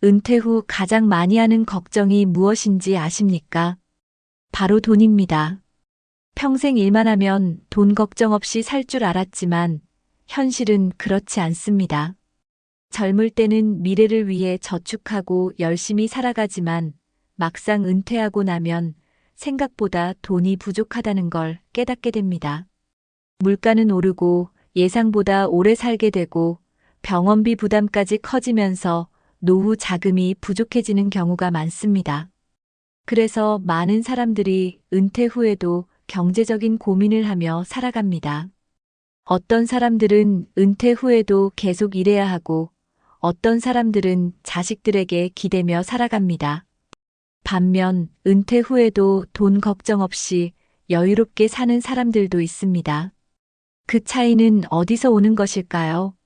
은퇴 후 가장 많이 하는 걱정이 무엇인지 아십니까? 바로 돈입니다. 평생 일만 하면 돈 걱정 없이 살 줄 알았지만 현실은 그렇지 않습니다. 젊을 때는 미래를 위해 저축하고 열심히 살아가지만 막상 은퇴하고 나면 생각보다 돈이 부족하다는 걸 깨닫게 됩니다. 물가는 오르고 예상보다 오래 살게 되고 병원비 부담까지 커지면서 노후 자금이 부족해지는 경우가 많습니다. 그래서 많은 사람들이 은퇴 후에도 경제적인 고민을 하며 살아갑니다. 어떤 사람들은 은퇴 후에도 계속 일해야 하고 어떤 사람들은 자식들에게 기대며 살아갑니다. 반면 은퇴 후에도 돈 걱정 없이 여유롭게 사는 사람들도 있습니다. 그 차이는 어디서 오는 것일까요?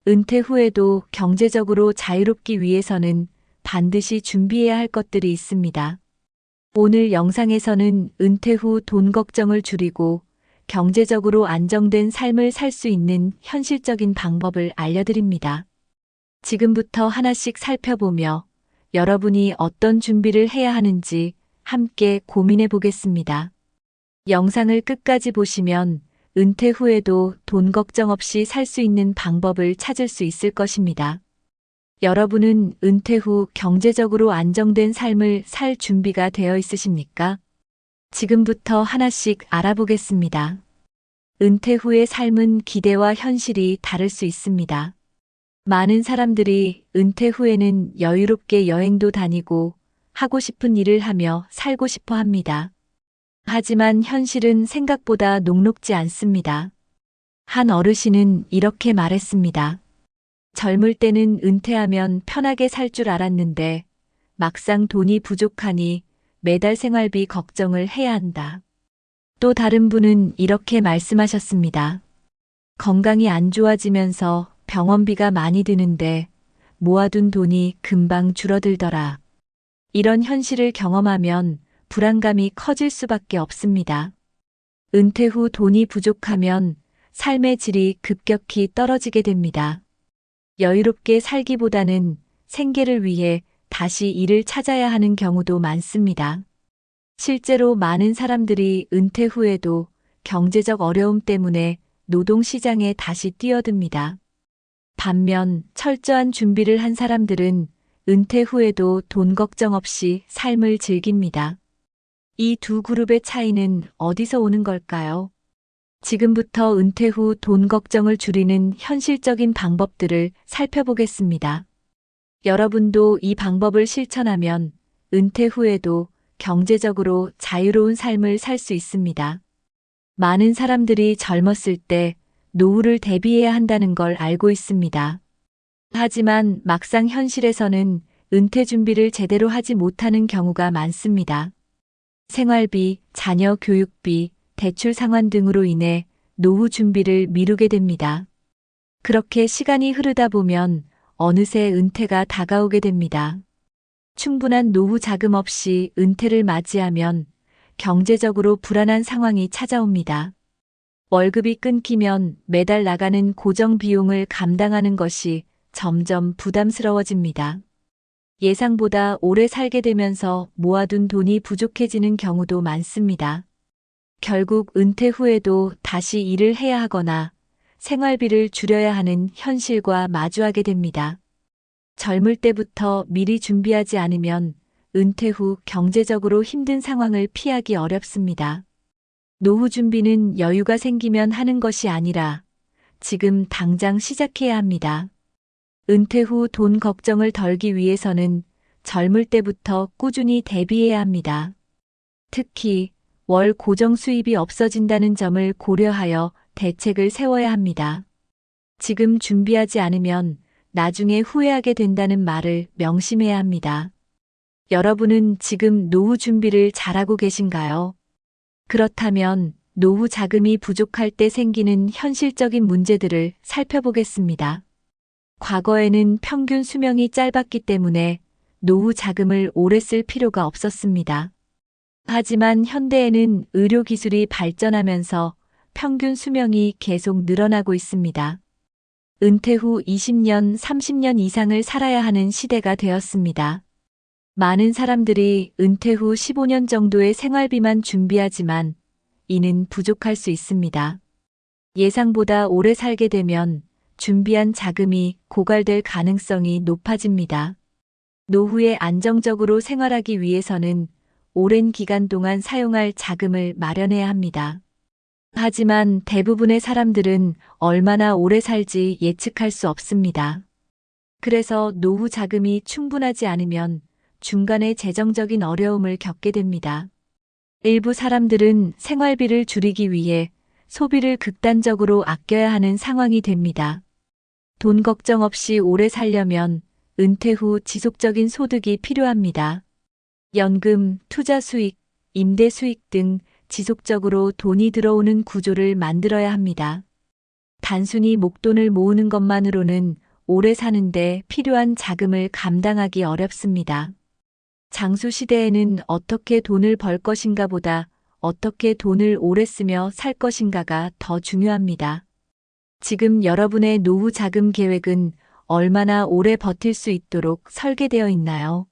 은퇴 후에도 경제적으로 자유롭기 위해서는 반드시 준비해야 할 것들이 있습니다. 오늘 영상에서는 은퇴 후 돈 걱정을 줄이고 경제적으로 안정된 삶을 살 수 있는 현실적인 방법을 알려드립니다. 지금부터 하나씩 살펴보며 여러분이 어떤 준비를 해야 하는지 함께 고민해 보겠습니다. 영상을 끝까지 보시면 은퇴 후에도 돈 걱정 없이 살 수 있는 방법을 찾을 수 있을 것입니다. 여러분은 은퇴 후 경제적으로 안정된 삶을 살 준비가 되어 있으십니까? 지금부터 하나씩 알아보겠습니다. 은퇴 후의 삶은 기대와 현실이 다를 수 있습니다. 많은 사람들이 은퇴 후에는 여유롭게 여행도 다니고 하고 싶은 일을 하며 살고 싶어 합니다. 하지만 현실은 생각보다 녹록지 않습니다. 한 어르신은 이렇게 말했습니다. 젊을 때는 은퇴하면 편하게 살 줄 알았는데 막상 돈이 부족하니 매달 생활비 걱정을 해야 한다. 또 다른 분은 이렇게 말씀하셨습니다. 건강이 안 좋아지면서 병원비가 많이 드는데 모아둔 돈이 금방 줄어들더라. 이런 현실을 경험하면 불안감이 커질 수밖에 없습니다. 은퇴 후 돈이 부족하면 삶의 질이 급격히 떨어지게 됩니다. 여유롭게 살기보다는 생계를 위해 다시 일을 찾아야 하는 경우도 많습니다. 실제로 많은 사람들이 은퇴 후에도 경제적 어려움 때문에 노동시장에 다시 뛰어듭니다. 반면 철저한 준비를 한 사람들은 은퇴 후에도 돈 걱정 없이 삶을 즐깁니다. 이 두 그룹의 차이는 어디서 오는 걸까요? 지금부터 은퇴 후 돈 걱정을 줄이는 현실적인 방법들을 살펴보겠습니다. 여러분도 이 방법을 실천하면 은퇴 후에도 경제적으로 자유로운 삶을 살 수 있습니다. 많은 사람들이 젊었을 때 노후를 대비해야 한다는 걸 알고 있습니다. 하지만 막상 현실에서는 은퇴 준비를 제대로 하지 못하는 경우가 많습니다. 생활비, 자녀 교육비, 대출 상환 등으로 인해 노후 준비를 미루게 됩니다. 그렇게 시간이 흐르다 보면 어느새 은퇴가 다가오게 됩니다. 충분한 노후 자금 없이 은퇴를 맞이하면 경제적으로 불안한 상황이 찾아옵니다. 월급이 끊기면 매달 나가는 고정 비용을 감당하는 것이 점점 부담스러워집니다. 예상보다 오래 살게 되면서 모아둔 돈이 부족해지는 경우도 많습니다. 결국 은퇴 후에도 다시 일을 해야 하거나 생활비를 줄여야 하는 현실과 마주하게 됩니다. 젊을 때부터 미리 준비하지 않으면 은퇴 후 경제적으로 힘든 상황을 피하기 어렵습니다. 노후 준비는 여유가 생기면 하는 것이 아니라 지금 당장 시작해야 합니다. 은퇴 후 돈 걱정을 덜기 위해서는 젊을 때부터 꾸준히 대비해야 합니다. 특히 월 고정 수입이 없어진다는 점을 고려하여 대책을 세워야 합니다. 지금 준비하지 않으면 나중에 후회하게 된다는 말을 명심해야 합니다. 여러분은 지금 노후 준비를 잘하고 계신가요? 그렇다면 노후 자금이 부족할 때 생기는 현실적인 문제들을 살펴보겠습니다. 과거에는 평균 수명이 짧았기 때문에 노후 자금을 오래 쓸 필요가 없었습니다. 하지만 현대에는 의료 기술이 발전하면서 평균 수명이 계속 늘어나고 있습니다. 은퇴 후 20년, 30년 이상을 살아야 하는 시대가 되었습니다. 많은 사람들이 은퇴 후 15년 정도의 생활비만 준비하지만 이는 부족할 수 있습니다. 예상보다 오래 살게 되면 준비한 자금이 고갈될 가능성이 높아집니다. 노후에 안정적으로 생활하기 위해서는 오랜 기간 동안 사용할 자금을 마련해야 합니다. 하지만 대부분의 사람들은 얼마나 오래 살지 예측할 수 없습니다. 그래서 노후 자금이 충분하지 않으면 중간에 재정적인 어려움을 겪게 됩니다. 일부 사람들은 생활비를 줄이기 위해 소비를 극단적으로 아껴야 하는 상황이 됩니다. 돈 걱정 없이 오래 살려면 은퇴 후 지속적인 소득이 필요합니다. 연금, 투자 수익, 임대 수익 등 지속적으로 돈이 들어오는 구조를 만들어야 합니다. 단순히 목돈을 모으는 것만으로는 오래 사는데 필요한 자금을 감당하기 어렵습니다. 장수 시대에는 어떻게 돈을 벌 것인가 보다 어떻게 돈을 오래 쓰며 살 것인가가 더 중요합니다. 지금 여러분의 노후 자금 계획은 얼마나 오래 버틸 수 있도록 설계되어 있나요?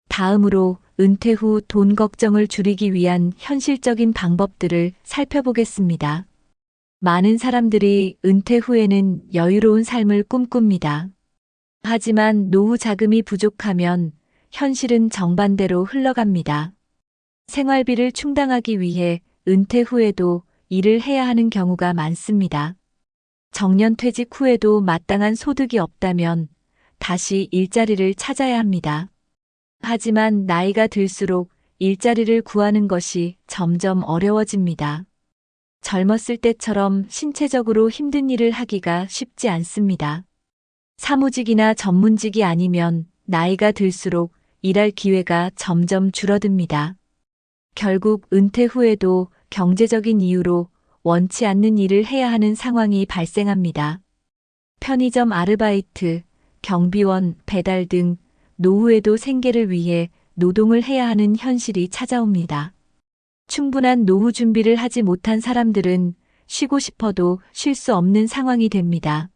다음으로 은퇴 후 돈 걱정을 줄이기 위한 현실적인 방법들을 살펴보겠습니다. 많은 사람들이 은퇴 후에는 여유로운 삶을 꿈꿉니다. 하지만 노후 자금이 부족하면 현실은 정반대로 흘러갑니다. 생활비를 충당하기 위해 은퇴 후에도 일을 해야 하는 경우가 많습니다. 정년퇴직 후에도 마땅한 소득이 없다면 다시 일자리를 찾아야 합니다. 하지만 나이가 들수록 일자리를 구하는 것이 점점 어려워집니다. 젊었을 때처럼 신체적으로 힘든 일을 하기가 쉽지 않습니다. 사무직이나 전문직이 아니면 나이가 들수록 일할 기회가 점점 줄어듭니다. 결국 은퇴 후에도 경제적인 이유로 원치 않는 일을 해야 하는 상황이 발생합니다. 편의점 아르바이트, 경비원, 배달 등 노후에도 생계를 위해 노동을 해야 하는 현실이 찾아옵니다. 충분한 노후 준비를 하지 못한 사람들은 쉬고 싶어도 쉴 수 없는 상황이 됩니다.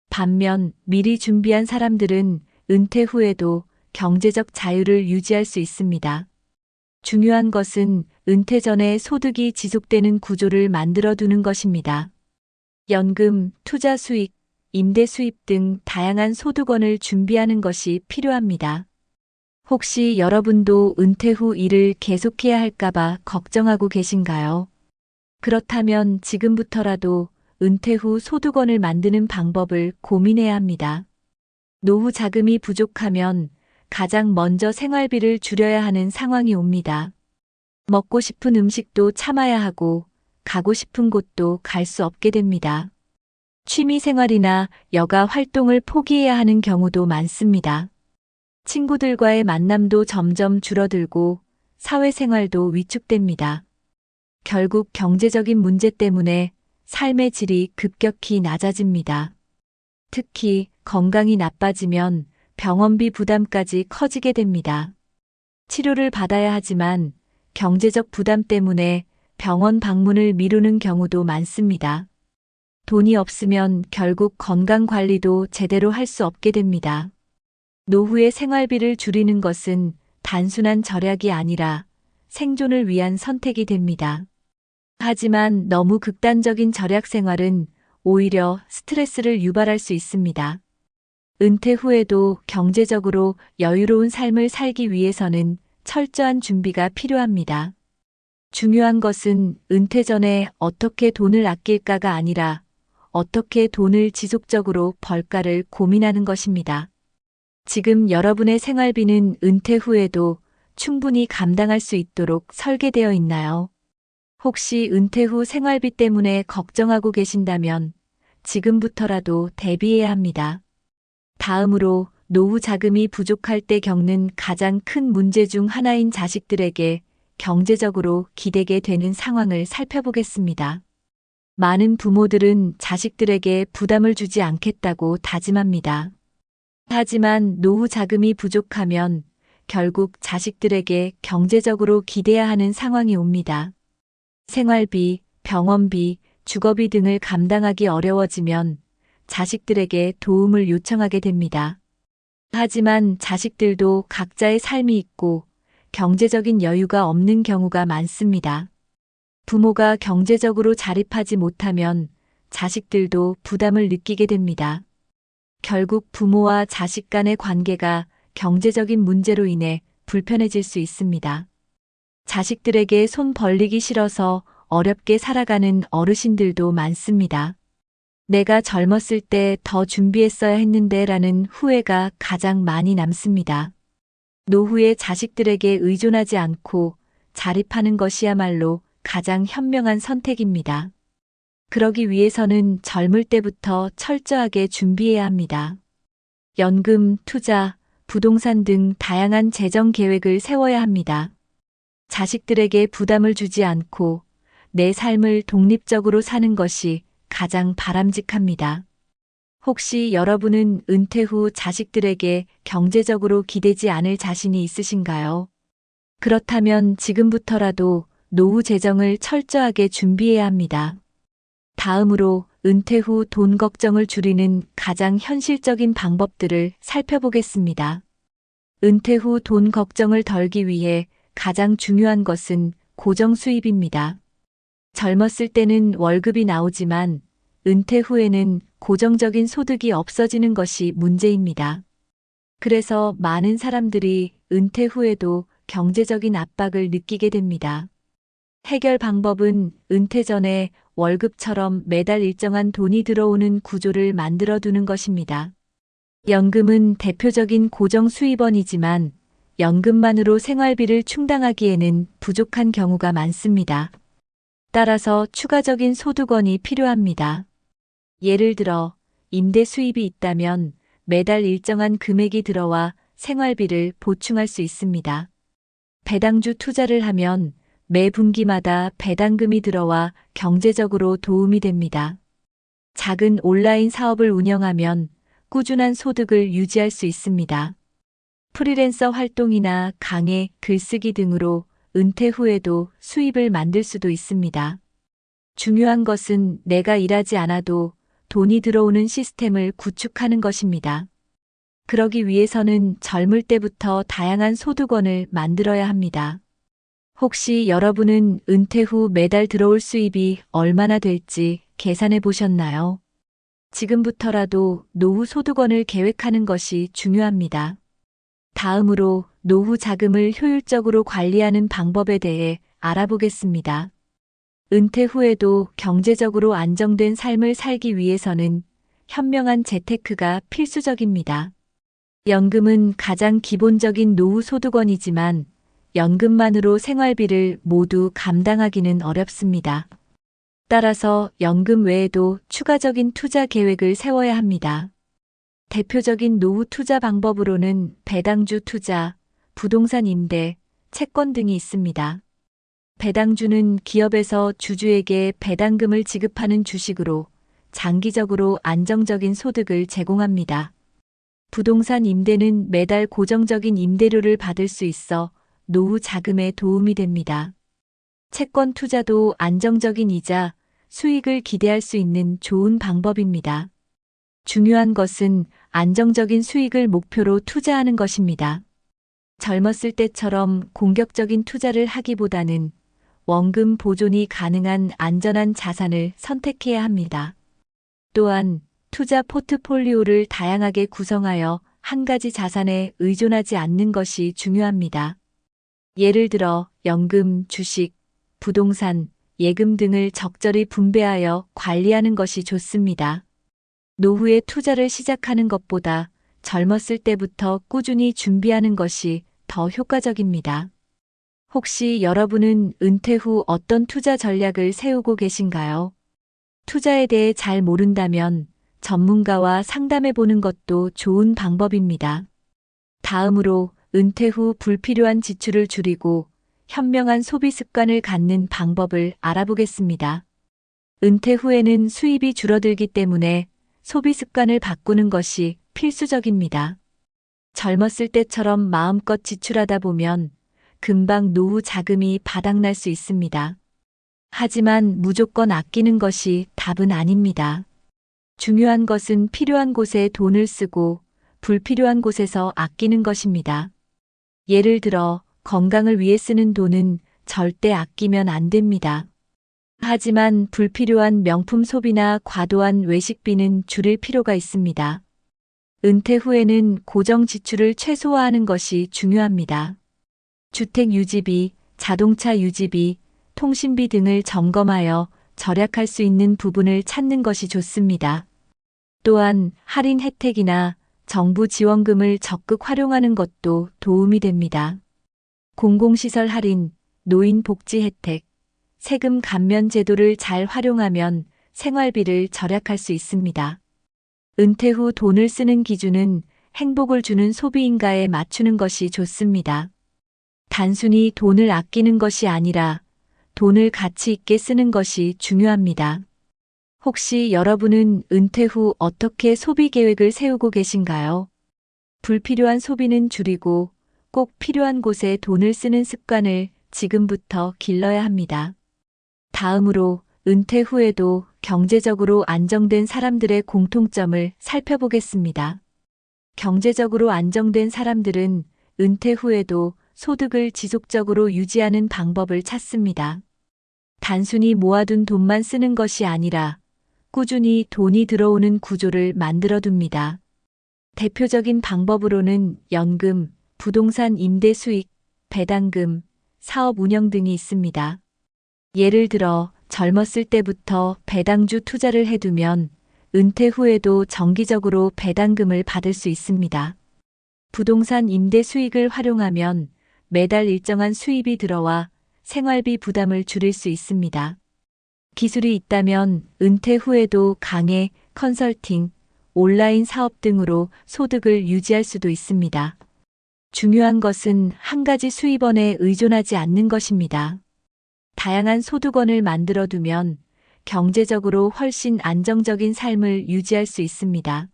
반면 미리 준비한 사람들은 은퇴 후에도 경제적 자유를 유지할 수 있습니다. 중요한 것은 은퇴 전에 소득이 지속되는 구조를 만들어 두는 것입니다. 연금, 투자 수익, 임대 수입 등 다양한 소득원을 준비하는 것이 필요합니다. 혹시 여러분도 은퇴 후 일을 계속해야 할까봐 걱정하고 계신가요? 그렇다면 지금부터라도 은퇴 후 소득원을 만드는 방법을 고민해야 합니다. 노후 자금이 부족하면 가장 먼저 생활비를 줄여야 하는 상황이 옵니다. 먹고 싶은 음식도 참아야 하고 가고 싶은 곳도 갈 수 없게 됩니다. 취미 생활이나 여가 활동을 포기해야 하는 경우도 많습니다. 친구들과의 만남도 점점 줄어들고 사회생활도 위축됩니다. 결국 경제적인 문제 때문에 삶의 질이 급격히 낮아집니다. 특히 건강이 나빠지면 병원비 부담까지 커지게 됩니다. 치료를 받아야 하지만 경제적 부담 때문에 병원 방문을 미루는 경우도 많습니다. 돈이 없으면 결국 건강 관리도 제대로 할 수 없게 됩니다. 노후의 생활비를 줄이는 것은 단순한 절약이 아니라 생존을 위한 선택이 됩니다. 하지만 너무 극단적인 절약 생활은 오히려 스트레스를 유발할 수 있습니다. 은퇴 후에도 경제적으로 여유로운 삶을 살기 위해서는 철저한 준비가 필요합니다. 중요한 것은 은퇴 전에 어떻게 돈을 아낄까가 아니라 어떻게 돈을 지속적으로 벌까를 고민하는 것입니다. 지금 여러분의 생활비는 은퇴 후에도 충분히 감당할 수 있도록 설계되어 있나요? 혹시 은퇴 후 생활비 때문에 걱정하고 계신다면 지금부터라도 대비해야 합니다. 다음으로 노후 자금이 부족할 때 겪는 가장 큰 문제 중 하나인 자식들에게 경제적으로 기대게 되는 상황을 살펴보겠습니다. 많은 부모들은 자식들에게 부담을 주지 않겠다고 다짐합니다. 하지만 노후 자금이 부족하면 결국 자식들에게 경제적으로 기대야 하는 상황이 옵니다. 생활비, 병원비, 주거비 등을 감당하기 어려워지면 자식들에게 도움을 요청하게 됩니다. 하지만 자식들도 각자의 삶이 있고 경제적인 여유가 없는 경우가 많습니다. 부모가 경제적으로 자립하지 못하면 자식들도 부담을 느끼게 됩니다. 결국 부모와 자식 간의 관계가 경제적인 문제로 인해 불편해질 수 있습니다. 자식들에게 손 벌리기 싫어서 어렵게 살아가는 어르신들도 많습니다. 내가 젊었을 때 더 준비했어야 했는데 라는 후회가 가장 많이 남습니다. 노후에 자식들에게 의존하지 않고 자립하는 것이야말로 가장 현명한 선택입니다. 그러기 위해서는 젊을 때부터 철저하게 준비해야 합니다. 연금, 투자, 부동산 등 다양한 재정 계획을 세워야 합니다. 자식들에게 부담을 주지 않고 내 삶을 독립적으로 사는 것이 가장 바람직합니다. 혹시 여러분은 은퇴 후 자식들에게 경제적으로 기대지 않을 자신이 있으신가요? 그렇다면 지금부터라도 노후 재정을 철저하게 준비해야 합니다. 다음으로 은퇴 후 돈 걱정을 줄이는 가장 현실적인 방법들을 살펴보겠습니다. 은퇴 후 돈 걱정을 덜기 위해 가장 중요한 것은 고정 수입입니다. 젊었을 때는 월급이 나오지만 은퇴 후에는 고정적인 소득이 없어지는 것이 문제입니다. 그래서 많은 사람들이 은퇴 후에도 경제적인 압박을 느끼게 됩니다. 해결 방법은 은퇴 전에 월급처럼 매달 일정한 돈이 들어오는 구조를 만들어 두는 것입니다. 연금은 대표적인 고정 수입원이지만 연금만으로 생활비를 충당하기에는 부족한 경우가 많습니다. 따라서 추가적인 소득원이 필요합니다. 예를 들어 임대 수입이 있다면 매달 일정한 금액이 들어와 생활비를 보충할 수 있습니다. 배당주 투자를 하면 매 분기마다 배당금이 들어와 경제적으로 도움이 됩니다. 작은 온라인 사업을 운영하면 꾸준한 소득을 유지할 수 있습니다. 프리랜서 활동이나 강의, 글쓰기 등으로 은퇴 후에도 수입을 만들 수도 있습니다. 중요한 것은 내가 일하지 않아도 돈이 들어오는 시스템을 구축하는 것입니다. 그러기 위해서는 젊을 때부터 다양한 소득원을 만들어야 합니다. 혹시 여러분은 은퇴 후 매달 들어올 수입이 얼마나 될지 계산해 보셨나요? 지금부터라도 노후 소득원을 계획하는 것이 중요합니다. 다음으로 노후 자금을 효율적으로 관리하는 방법에 대해 알아보겠습니다. 은퇴 후에도 경제적으로 안정된 삶을 살기 위해서는 현명한 재테크가 필수적입니다. 연금은 가장 기본적인 노후 소득원이지만 연금만으로 생활비를 모두 감당하기는 어렵습니다. 따라서 연금 외에도 추가적인 투자 계획을 세워야 합니다. 대표적인 노후 투자 방법으로는 배당주 투자, 부동산 임대, 채권 등이 있습니다. 배당주는 기업에서 주주에게 배당금을 지급하는 주식으로 장기적으로 안정적인 소득을 제공합니다. 부동산 임대는 매달 고정적인 임대료를 받을 수 있어 노후 자금에 도움이 됩니다. 채권 투자도 안정적인 이자, 수익을 기대할 수 있는 좋은 방법입니다. 중요한 것은 안정적인 수익을 목표로 투자하는 것입니다. 젊었을 때처럼 공격적인 투자를 하기보다는 원금 보존이 가능한 안전한 자산을 선택해야 합니다. 또한 투자 포트폴리오를 다양하게 구성하여 한 가지 자산에 의존하지 않는 것이 중요합니다. 예를 들어 연금, 주식, 부동산, 예금 등을 적절히 분배하여 관리하는 것이 좋습니다. 노후에 투자를 시작하는 것보다 젊었을 때부터 꾸준히 준비하는 것이 더 효과적입니다. 혹시 여러분은 은퇴 후 어떤 투자 전략을 세우고 계신가요? 투자에 대해 잘 모른다면 전문가와 상담해 보는 것도 좋은 방법입니다. 다음으로 은퇴 후 불필요한 지출을 줄이고 현명한 소비 습관을 갖는 방법을 알아보겠습니다. 은퇴 후에는 수입이 줄어들기 때문에 소비 습관을 바꾸는 것이 필수적입니다. 젊었을 때처럼 마음껏 지출하다 보면 금방 노후 자금이 바닥날 수 있습니다. 하지만 무조건 아끼는 것이 답은 아닙니다. 중요한 것은 필요한 곳에 돈을 쓰고 불필요한 곳에서 아끼는 것입니다. 예를 들어 건강을 위해 쓰는 돈은 절대 아끼면 안 됩니다. 하지만 불필요한 명품 소비나 과도한 외식비는 줄일 필요가 있습니다. 은퇴 후에는 고정 지출을 최소화하는 것이 중요합니다. 주택 유지비, 자동차 유지비, 통신비 등을 점검하여 절약할 수 있는 부분을 찾는 것이 좋습니다. 또한 할인 혜택이나 정부 지원금을 적극 활용하는 것도 도움이 됩니다. 공공시설 할인, 노인 복지 혜택, 세금 감면 제도를 잘 활용하면 생활비를 절약할 수 있습니다. 은퇴 후 돈을 쓰는 기준은 행복을 주는 소비인가에 맞추는 것이 좋습니다. 단순히 돈을 아끼는 것이 아니라 돈을 가치 있게 쓰는 것이 중요합니다. 혹시 여러분은 은퇴 후 어떻게 소비 계획을 세우고 계신가요? 불필요한 소비는 줄이고 꼭 필요한 곳에 돈을 쓰는 습관을 지금부터 길러야 합니다. 다음으로 은퇴 후에도 경제적으로 안정된 사람들의 공통점을 살펴보겠습니다. 경제적으로 안정된 사람들은 은퇴 후에도 소득을 지속적으로 유지하는 방법을 찾습니다. 단순히 모아둔 돈만 쓰는 것이 아니라 꾸준히 돈이 들어오는 구조를 만들어둡니다. 대표적인 방법으로는 연금, 부동산 임대 수익, 배당금, 사업 운영 등이 있습니다. 예를 들어 젊었을 때부터 배당주 투자를 해두면 은퇴 후에도 정기적으로 배당금을 받을 수 있습니다. 부동산 임대 수익을 활용하면 매달 일정한 수입이 들어와 생활비 부담을 줄일 수 있습니다. 기술이 있다면 은퇴 후에도 강의, 컨설팅, 온라인 사업 등으로 소득을 유지할 수도 있습니다. 중요한 것은 한 가지 수입원에 의존하지 않는 것입니다. 다양한 소득원을 만들어두면 경제적으로 훨씬 안정적인 삶을 유지할 수 있습니다.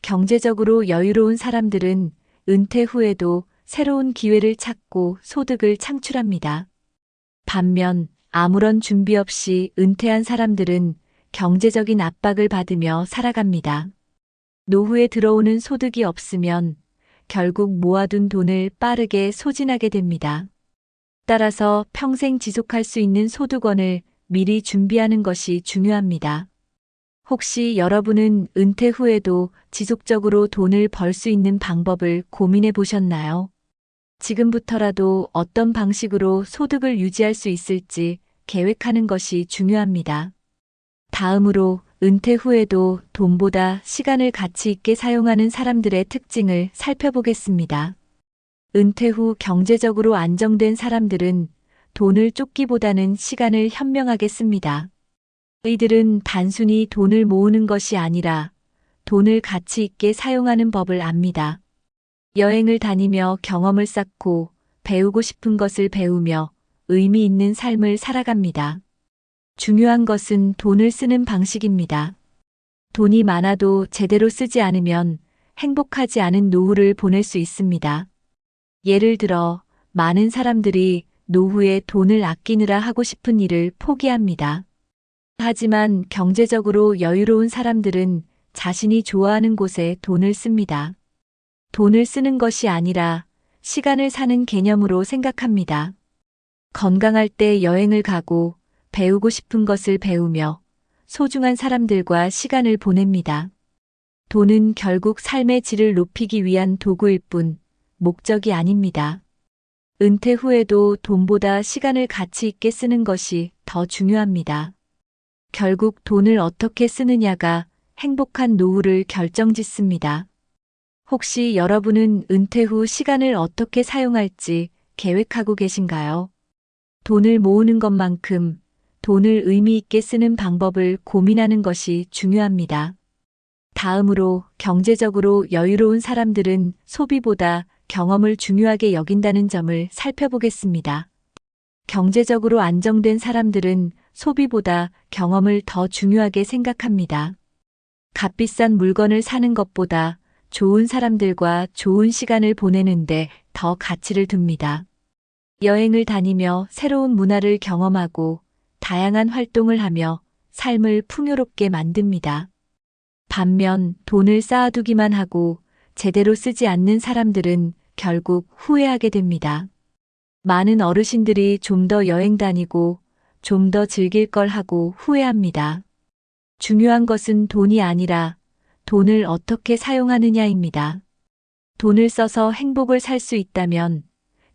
경제적으로 여유로운 사람들은 은퇴 후에도 새로운 기회를 찾고 소득을 창출합니다. 반면 아무런 준비 없이 은퇴한 사람들은 경제적인 압박을 받으며 살아갑니다. 노후에 들어오는 소득이 없으면 결국 모아둔 돈을 빠르게 소진하게 됩니다. 따라서 평생 지속할 수 있는 소득원을 미리 준비하는 것이 중요합니다. 혹시 여러분은 은퇴 후에도 지속적으로 돈을 벌 수 있는 방법을 고민해 보셨나요? 지금부터라도 어떤 방식으로 소득을 유지할 수 있을지 계획하는 것이 중요합니다. 다음으로 은퇴 후에도 돈보다 시간을 가치 있게 사용하는 사람들의 특징을 살펴보겠습니다. 은퇴 후 경제적으로 안정된 사람들은 돈을 쫓기보다는 시간을 현명하게 씁니다. 이들은 단순히 돈을 모으는 것이 아니라 돈을 가치 있게 사용하는 법을 압니다. 여행을 다니며 경험을 쌓고 배우고 싶은 것을 배우며 의미 있는 삶을 살아갑니다. 중요한 것은 돈을 쓰는 방식입니다. 돈이 많아도 제대로 쓰지 않으면 행복하지 않은 노후를 보낼 수 있습니다. 예를 들어 많은 사람들이 노후에 돈을 아끼느라 하고 싶은 일을 포기합니다. 하지만 경제적으로 여유로운 사람들은 자신이 좋아하는 곳에 돈을 씁니다. 돈을 쓰는 것이 아니라 시간을 사는 개념으로 생각합니다. 건강할 때 여행을 가고 배우고 싶은 것을 배우며 소중한 사람들과 시간을 보냅니다. 돈은 결국 삶의 질을 높이기 위한 도구일 뿐 목적이 아닙니다. 은퇴 후에도 돈보다 시간을 가치 있게 쓰는 것이 더 중요합니다. 결국 돈을 어떻게 쓰느냐가 행복한 노후를 결정짓습니다. 혹시 여러분은 은퇴 후 시간을 어떻게 사용할지 계획하고 계신가요? 돈을 모으는 것만큼 돈을 의미 있게 쓰는 방법을 고민하는 것이 중요합니다. 다음으로 경제적으로 여유로운 사람들은 소비보다 경험을 중요하게 여긴다는 점을 살펴보겠습니다. 경제적으로 안정된 사람들은 소비보다 경험을 더 중요하게 생각합니다. 값비싼 물건을 사는 것보다 좋은 사람들과 좋은 시간을 보내는데 더 가치를 둡니다. 여행을 다니며 새로운 문화를 경험하고 다양한 활동을 하며 삶을 풍요롭게 만듭니다. 반면 돈을 쌓아두기만 하고 제대로 쓰지 않는 사람들은 결국 후회하게 됩니다. 많은 어르신들이 좀 더 여행 다니고 좀 더 즐길 걸 하고 후회합니다. 중요한 것은 돈이 아니라 돈을 어떻게 사용하느냐입니다. 돈을 써서 행복을 살 수 있다면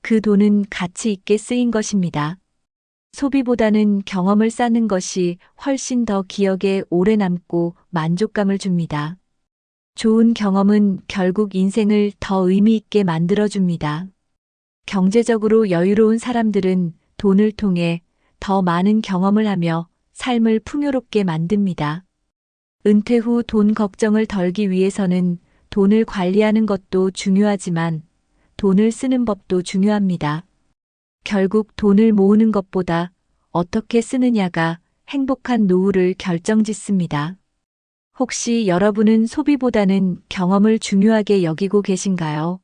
그 돈은 가치 있게 쓰인 것입니다. 소비보다는 경험을 쌓는 것이 훨씬 더 기억에 오래 남고 만족감을 줍니다. 좋은 경험은 결국 인생을 더 의미 있게 만들어줍니다. 경제적으로 여유로운 사람들은 돈을 통해 더 많은 경험을 하며 삶을 풍요롭게 만듭니다. 은퇴 후 돈 걱정을 덜기 위해서는 돈을 관리하는 것도 중요하지만 돈을 쓰는 법도 중요합니다. 결국 돈을 모으는 것보다 어떻게 쓰느냐가 행복한 노후를 결정짓습니다. 혹시 여러분은 소비보다는 경험을 중요하게 여기고 계신가요?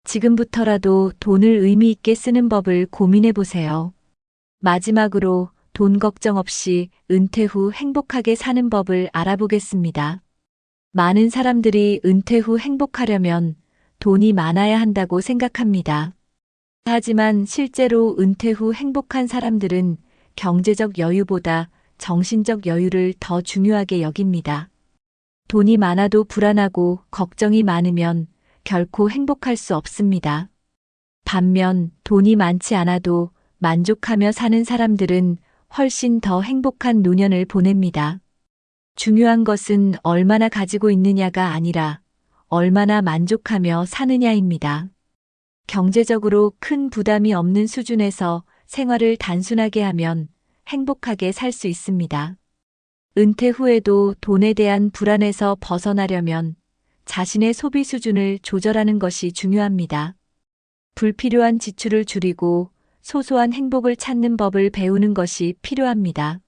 지금부터라도 돈을 의미 있게 쓰는 법을 고민해 보세요. 마지막으로 돈 걱정 없이 은퇴 후 행복하게 사는 법을 알아보겠습니다. 많은 사람들이 은퇴 후 행복하려면 돈이 많아야 한다고 생각합니다. 하지만 실제로 은퇴 후 행복한 사람들은 경제적 여유보다 정신적 여유를 더 중요하게 여깁니다. 돈이 많아도 불안하고 걱정이 많으면 결코 행복할 수 없습니다. 반면 돈이 많지 않아도 만족하며 사는 사람들은 훨씬 더 행복한 노년을 보냅니다. 중요한 것은 얼마나 가지고 있느냐가 아니라 얼마나 만족하며 사느냐입니다. 경제적으로 큰 부담이 없는 수준에서 생활을 단순하게 하면 행복하게 살 수 있습니다. 은퇴 후에도 돈에 대한 불안에서 벗어나려면 자신의 소비 수준을 조절하는 것이 중요합니다. 불필요한 지출을 줄이고 소소한 행복을 찾는 법을 배우는 것이 필요합니다.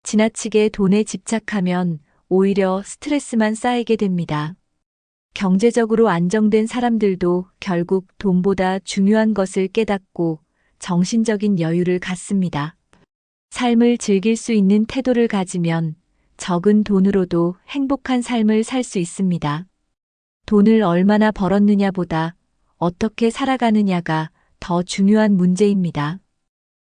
지나치게 돈에 집착하면 오히려 스트레스만 쌓이게 됩니다. 경제적으로 안정된 사람들도 결국 돈보다 중요한 것을 깨닫고 정신적인 여유를 갖습니다. 삶을 즐길 수 있는 태도를 가지면 적은 돈으로도 행복한 삶을 살 수 있습니다. 돈을 얼마나 벌었느냐보다 어떻게 살아가느냐가 더 중요한 문제입니다.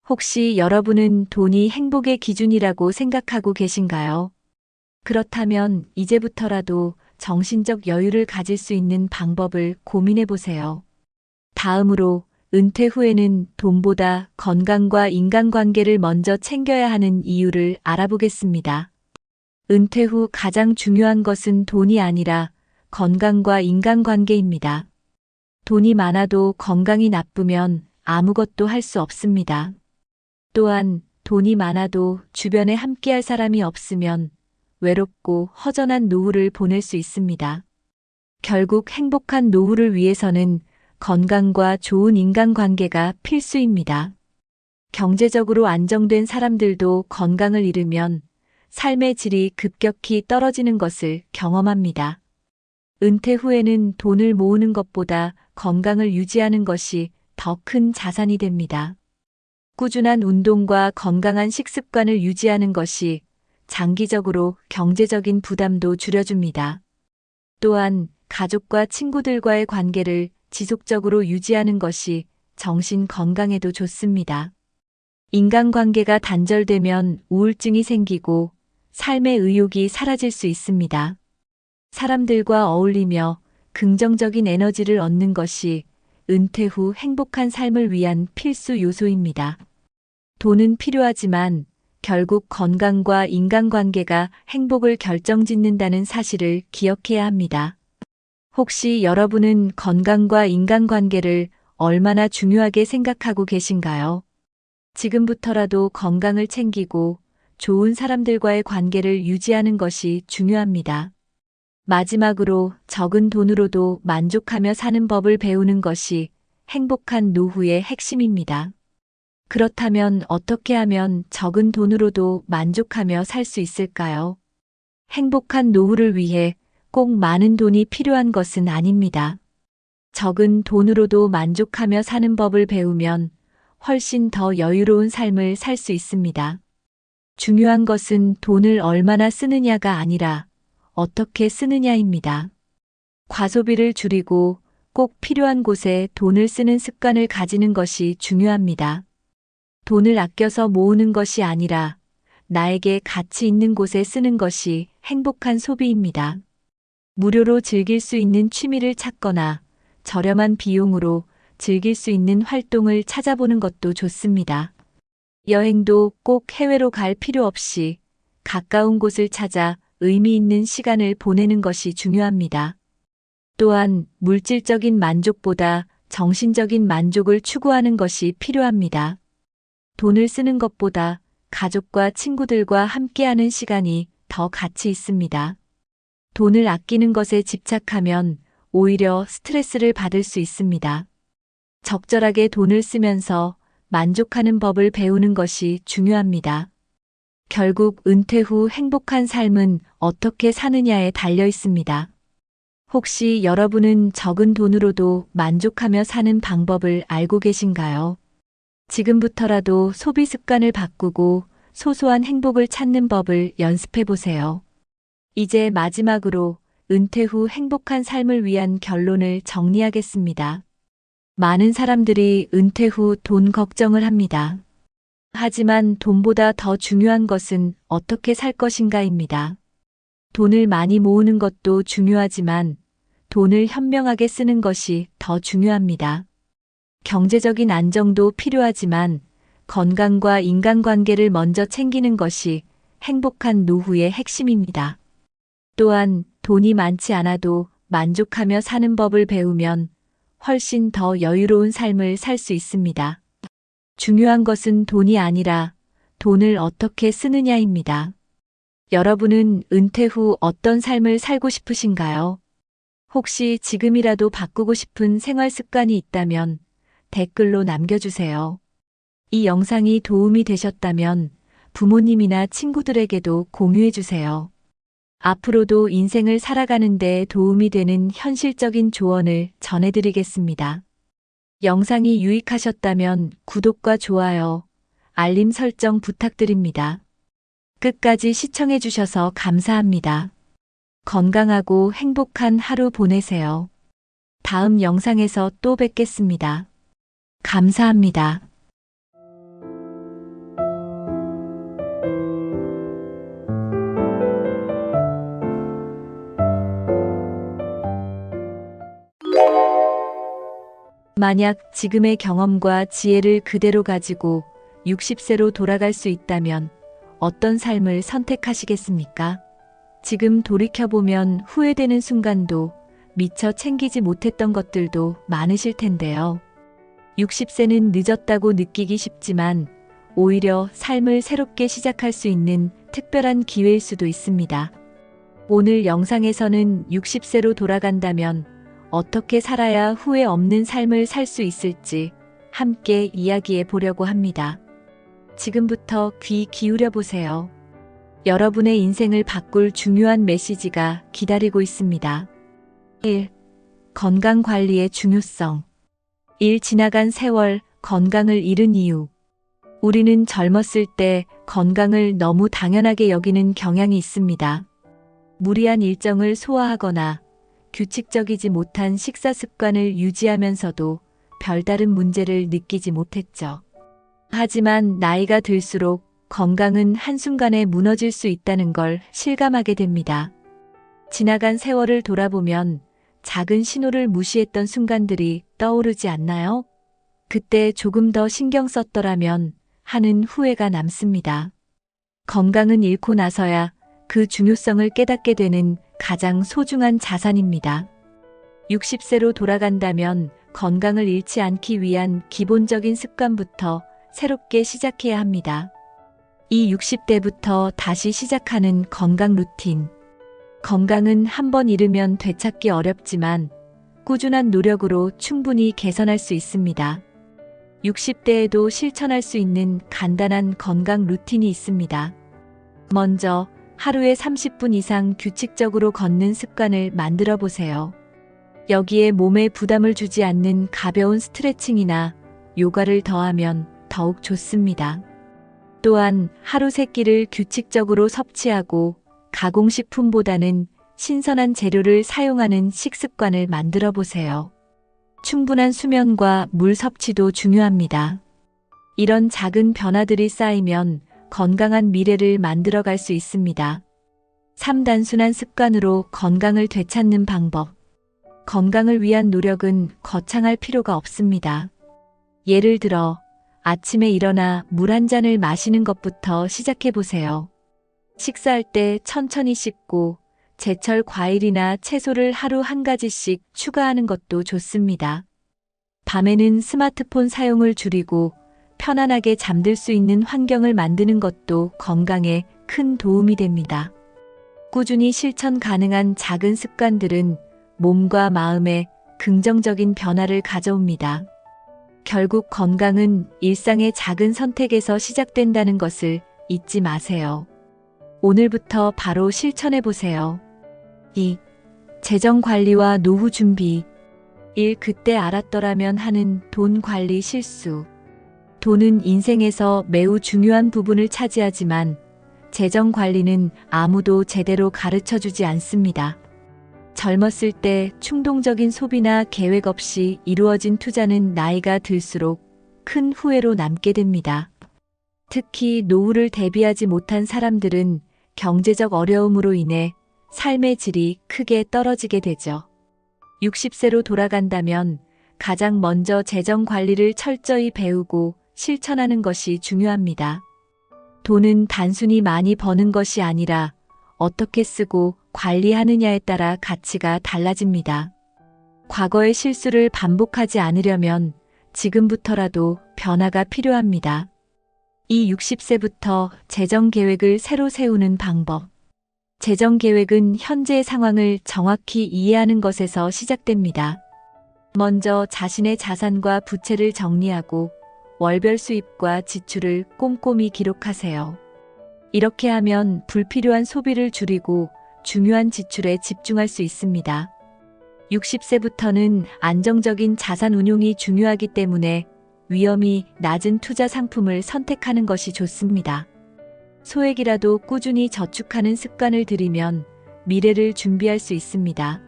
혹시 여러분은 돈이 행복의 기준이라고 생각하고 계신가요? 그렇다면 이제부터라도 정신적 여유를 가질 수 있는 방법을 고민해 보세요. 다음으로 은퇴 후에는 돈보다 건강과 인간관계를 먼저 챙겨야 하는 이유를 알아보겠습니다. 은퇴 후 가장 중요한 것은 돈이 아니라 건강과 인간관계입니다. 돈이 많아도 건강이 나쁘면 아무것도 할 수 없습니다. 또한 돈이 많아도 주변에 함께할 사람이 없으면 외롭고 허전한 노후를 보낼 수 있습니다. 결국 행복한 노후를 위해서는 건강과 좋은 인간관계가 필수입니다. 경제적으로 안정된 사람들도 건강을 잃으면 삶의 질이 급격히 떨어지는 것을 경험합니다. 은퇴 후에는 돈을 모으는 것보다 건강을 유지하는 것이 더 큰 자산이 됩니다. 꾸준한 운동과 건강한 식습관을 유지하는 것이 장기적으로 경제적인 부담도 줄여줍니다. 또한 가족과 친구들과의 관계를 지속적으로 유지하는 것이 정신 건강에도 좋습니다. 인간관계가 단절되면 우울증이 생기고 삶의 의욕이 사라질 수 있습니다. 사람들과 어울리며 긍정적인 에너지를 얻는 것이 은퇴 후 행복한 삶을 위한 필수 요소입니다. 돈은 필요하지만 결국 건강과 인간관계가 행복을 결정짓는다는 사실을 기억해야 합니다. 혹시 여러분은 건강과 인간관계를 얼마나 중요하게 생각하고 계신가요? 지금부터라도 건강을 챙기고 좋은 사람들과의 관계를 유지하는 것이 중요합니다. 마지막으로 적은 돈으로도 만족하며 사는 법을 배우는 것이 행복한 노후의 핵심입니다. 그렇다면 어떻게 하면 적은 돈으로도 만족하며 살 수 있을까요? 행복한 노후를 위해 꼭 많은 돈이 필요한 것은 아닙니다. 적은 돈으로도 만족하며 사는 법을 배우면 훨씬 더 여유로운 삶을 살 수 있습니다. 중요한 것은 돈을 얼마나 쓰느냐가 아니라 어떻게 쓰느냐입니다. 과소비를 줄이고 꼭 필요한 곳에 돈을 쓰는 습관을 가지는 것이 중요합니다. 돈을 아껴서 모으는 것이 아니라 나에게 가치 있는 곳에 쓰는 것이 행복한 소비입니다. 무료로 즐길 수 있는 취미를 찾거나 저렴한 비용으로 즐길 수 있는 활동을 찾아보는 것도 좋습니다. 여행도 꼭 해외로 갈 필요 없이 가까운 곳을 찾아 의미 있는 시간을 보내는 것이 중요합니다. 또한 물질적인 만족보다 정신적인 만족을 추구하는 것이 필요합니다. 돈을 쓰는 것보다 가족과 친구들과 함께하는 시간이 더 가치 있습니다. 돈을 아끼는 것에 집착하면 오히려 스트레스를 받을 수 있습니다. 적절하게 돈을 쓰면서 만족하는 법을 배우는 것이 중요합니다. 결국 은퇴 후 행복한 삶은 어떻게 사느냐에 달려 있습니다. 혹시 여러분은 적은 돈으로도 만족하며 사는 방법을 알고 계신가요? 지금부터라도 소비 습관을 바꾸고 소소한 행복을 찾는 법을 연습해 보세요. 이제 마지막으로 은퇴 후 행복한 삶을 위한 결론을 정리하겠습니다. 많은 사람들이 은퇴 후 돈 걱정을 합니다. 하지만 돈보다 더 중요한 것은 어떻게 살 것인가입니다. 돈을 많이 모으는 것도 중요하지만 돈을 현명하게 쓰는 것이 더 중요합니다. 경제적인 안정도 필요하지만 건강과 인간관계를 먼저 챙기는 것이 행복한 노후의 핵심입니다. 또한 돈이 많지 않아도 만족하며 사는 법을 배우면 훨씬 더 여유로운 삶을 살 수 있습니다. 중요한 것은 돈이 아니라 돈을 어떻게 쓰느냐입니다. 여러분은 은퇴 후 어떤 삶을 살고 싶으신가요? 혹시 지금이라도 바꾸고 싶은 생활 습관이 있다면 댓글로 남겨주세요. 이 영상이 도움이 되셨다면 부모님이나 친구들에게도 공유해주세요. 앞으로도 인생을 살아가는 데 도움이 되는 현실적인 조언을 전해드리겠습니다. 영상이 유익하셨다면 구독과 좋아요, 알림 설정 부탁드립니다. 끝까지 시청해주셔서 감사합니다. 건강하고 행복한 하루 보내세요. 다음 영상에서 또 뵙겠습니다. 감사합니다. 만약 지금의 경험과 지혜를 그대로 가지고 60세로 돌아갈 수 있다면 어떤 삶을 선택하시겠습니까? 지금 돌이켜보면 후회되는 순간도 미처 챙기지 못했던 것들도 많으실 텐데요. 60세는 늦었다고 느끼기 쉽지만 오히려 삶을 새롭게 시작할 수 있는 특별한 기회일 수도 있습니다. 오늘 영상에서는 60세로 돌아간다면 어떻게 살아야 후회 없는 삶을 살 수 있을지 함께 이야기해 보려고 합니다. 지금부터 귀 기울여 보세요. 여러분의 인생을 바꿀 중요한 메시지가 기다리고 있습니다. 1. 건강 관리의 중요성. 지나간 세월, 건강을 잃은 이유. 우리는 젊었을 때 건강을 너무 당연하게 여기는 경향이 있습니다. 무리한 일정을 소화하거나 규칙적이지 못한 식사 습관을 유지하면서도 별다른 문제를 느끼지 못했죠. 하지만 나이가 들수록 건강은 한순간에 무너질 수 있다는 걸 실감하게 됩니다. 지나간 세월을 돌아보면 작은 신호를 무시했던 순간들이 떠오르지 않나요? 그때 조금 더 신경 썼더라면 하는 후회가 남습니다. 건강은 잃고 나서야 그 중요성을 깨닫게 되는 가장 소중한 자산입니다. 60세로 돌아간다면 건강을 잃지 않기 위한 기본적인 습관부터 새롭게 시작해야 합니다. 이 60대부터 다시 시작하는 건강 루틴. 건강은 한 번 잃으면 되찾기 어렵지만 꾸준한 노력으로 충분히 개선할 수 있습니다. 60대에도 실천할 수 있는 간단한 건강 루틴이 있습니다. 먼저 하루에 30분 이상 규칙적으로 걷는 습관을 만들어 보세요. 여기에 몸에 부담을 주지 않는 가벼운 스트레칭이나 요가를 더하면 더욱 좋습니다. 또한 하루 3끼를 규칙적으로 섭취하고 가공식품보다는 신선한 재료를 사용하는 식습관을 만들어 보세요. 충분한 수면과 물 섭취도 중요합니다. 이런 작은 변화들이 쌓이면 건강한 미래를 만들어 갈 수 있습니다. 3. 단순한 습관으로 건강을 되찾는 방법. 건강을 위한 노력은 거창할 필요가 없습니다. 예를 들어 아침에 일어나 물 한 잔을 마시는 것부터 시작해 보세요. 식사할 때 천천히 씻고 제철 과일이나 채소를 하루 한 가지씩 추가하는 것도 좋습니다. 밤에는 스마트폰 사용을 줄이고 편안하게 잠들 수 있는 환경을 만드는 것도 건강에 큰 도움이 됩니다. 꾸준히 실천 가능한 작은 습관들은 몸과 마음에 긍정적인 변화를 가져옵니다. 결국 건강은 일상의 작은 선택에서 시작된다는 것을 잊지 마세요. 오늘부터 바로 실천해 보세요. 2. 재정 관리와 노후 준비. 1. 그때 알았더라면 하는 돈 관리 실수. 돈은 인생에서 매우 중요한 부분을 차지하지만 재정 관리는 아무도 제대로 가르쳐 주지 않습니다. 젊었을 때 충동적인 소비나 계획 없이 이루어진 투자는 나이가 들수록 큰 후회로 남게 됩니다. 특히 노후를 대비하지 못한 사람들은 경제적 어려움으로 인해 삶의 질이 크게 떨어지게 되죠. 60세로 돌아간다면 가장 먼저 재정 관리를 철저히 배우고 실천하는 것이 중요합니다. 돈은 단순히 많이 버는 것이 아니라 어떻게 쓰고 관리하느냐에 따라 가치가 달라집니다. 과거의 실수를 반복하지 않으려면 지금부터라도 변화가 필요합니다. 이 60세부터 재정 계획을 새로 세우는 방법. 재정 계획은 현재의 상황을 정확히 이해하는 것에서 시작됩니다. 먼저 자신의 자산과 부채를 정리하고 월별 수입과 지출을 꼼꼼히 기록하세요. 이렇게 하면 불필요한 소비를 줄이고 중요한 지출에 집중할 수 있습니다. 60세부터는 안정적인 자산 운용이 중요하기 때문에 위험이 낮은 투자 상품을 선택하는 것이 좋습니다. 소액이라도 꾸준히 저축하는 습관을 들이면 미래를 준비할 수 있습니다.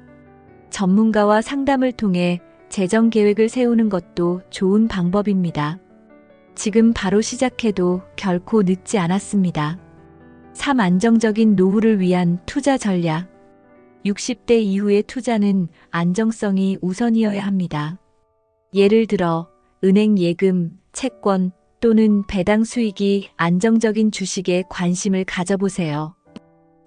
전문가와 상담을 통해 재정 계획을 세우는 것도 좋은 방법입니다. 지금 바로 시작해도 결코 늦지 않았습니다. 3. 안정적인 노후를 위한 투자 전략. 60대 이후의 투자는 안정성이 우선이어야 합니다. 예를 들어 은행 예금, 채권 또는 배당 수익이 안정적인 주식에 관심을 가져보세요.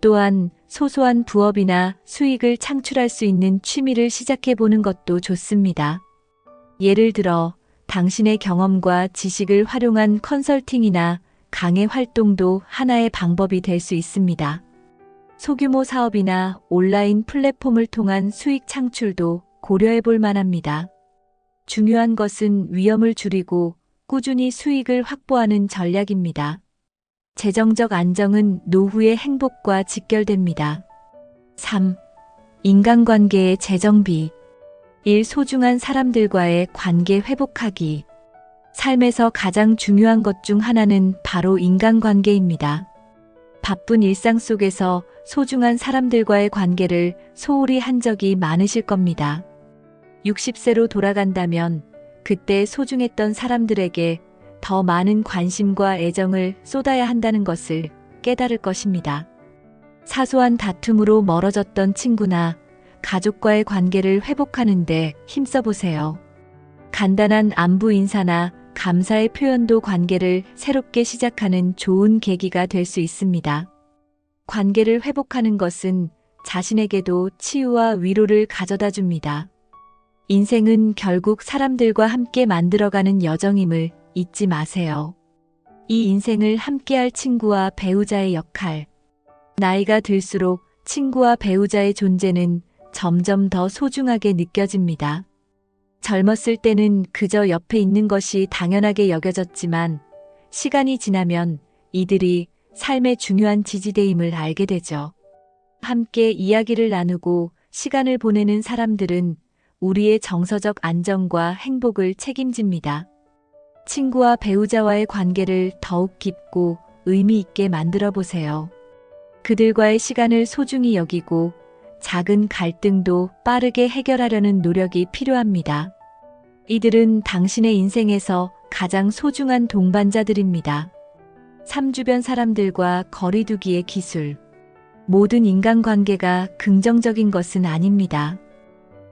또한 소소한 부업이나 수익을 창출할 수 있는 취미를 시작해보는 것도 좋습니다. 예를 들어 당신의 경험과 지식을 활용한 컨설팅이나 강의 활동도 하나의 방법이 될 수 있습니다. 소규모 사업이나 온라인 플랫폼을 통한 수익 창출도 고려해 볼 만합니다. 중요한 것은 위험을 줄이고 꾸준히 수익을 확보하는 전략입니다. 재정적 안정은 노후의 행복과 직결됩니다. 3. 인간관계의 재정비. 1. 소중한 사람들과의 관계 회복하기. 삶에서 가장 중요한 것 중 하나는 바로 인간관계입니다. 바쁜 일상 속에서 소중한 사람들과의 관계를 소홀히 한 적이 많으실 겁니다. 60세로 돌아간다면 그때 소중했던 사람들에게 더 많은 관심과 애정을 쏟아야 한다는 것을 깨달을 것입니다. 사소한 다툼으로 멀어졌던 친구나 가족과의 관계를 회복하는 데 힘써보세요. 간단한 안부 인사나 감사의 표현도 관계를 새롭게 시작하는 좋은 계기가 될 수 있습니다. 관계를 회복하는 것은 자신에게도 치유와 위로를 가져다 줍니다. 인생은 결국 사람들과 함께 만들어가는 여정임을 잊지 마세요. 이 인생을 함께할 친구와 배우자의 역할. 나이가 들수록 친구와 배우자의 존재는 점점 더 소중하게 느껴집니다. 젊었을 때는 그저 옆에 있는 것이 당연하게 여겨졌지만 시간이 지나면 이들이 삶의 중요한 지지대임을 알게 되죠. 함께 이야기를 나누고 시간을 보내는 사람들은 우리의 정서적 안정과 행복을 책임집니다. 친구와 배우자와의 관계를 더욱 깊고 의미 있게 만들어 보세요. 그들과의 시간을 소중히 여기고 작은 갈등도 빠르게 해결하려는 노력이 필요합니다. 이들은 당신의 인생에서 가장 소중한 동반자들입니다. 삶 주변 사람들과 거리두기의 기술. 모든 인간관계가 긍정적인 것은 아닙니다.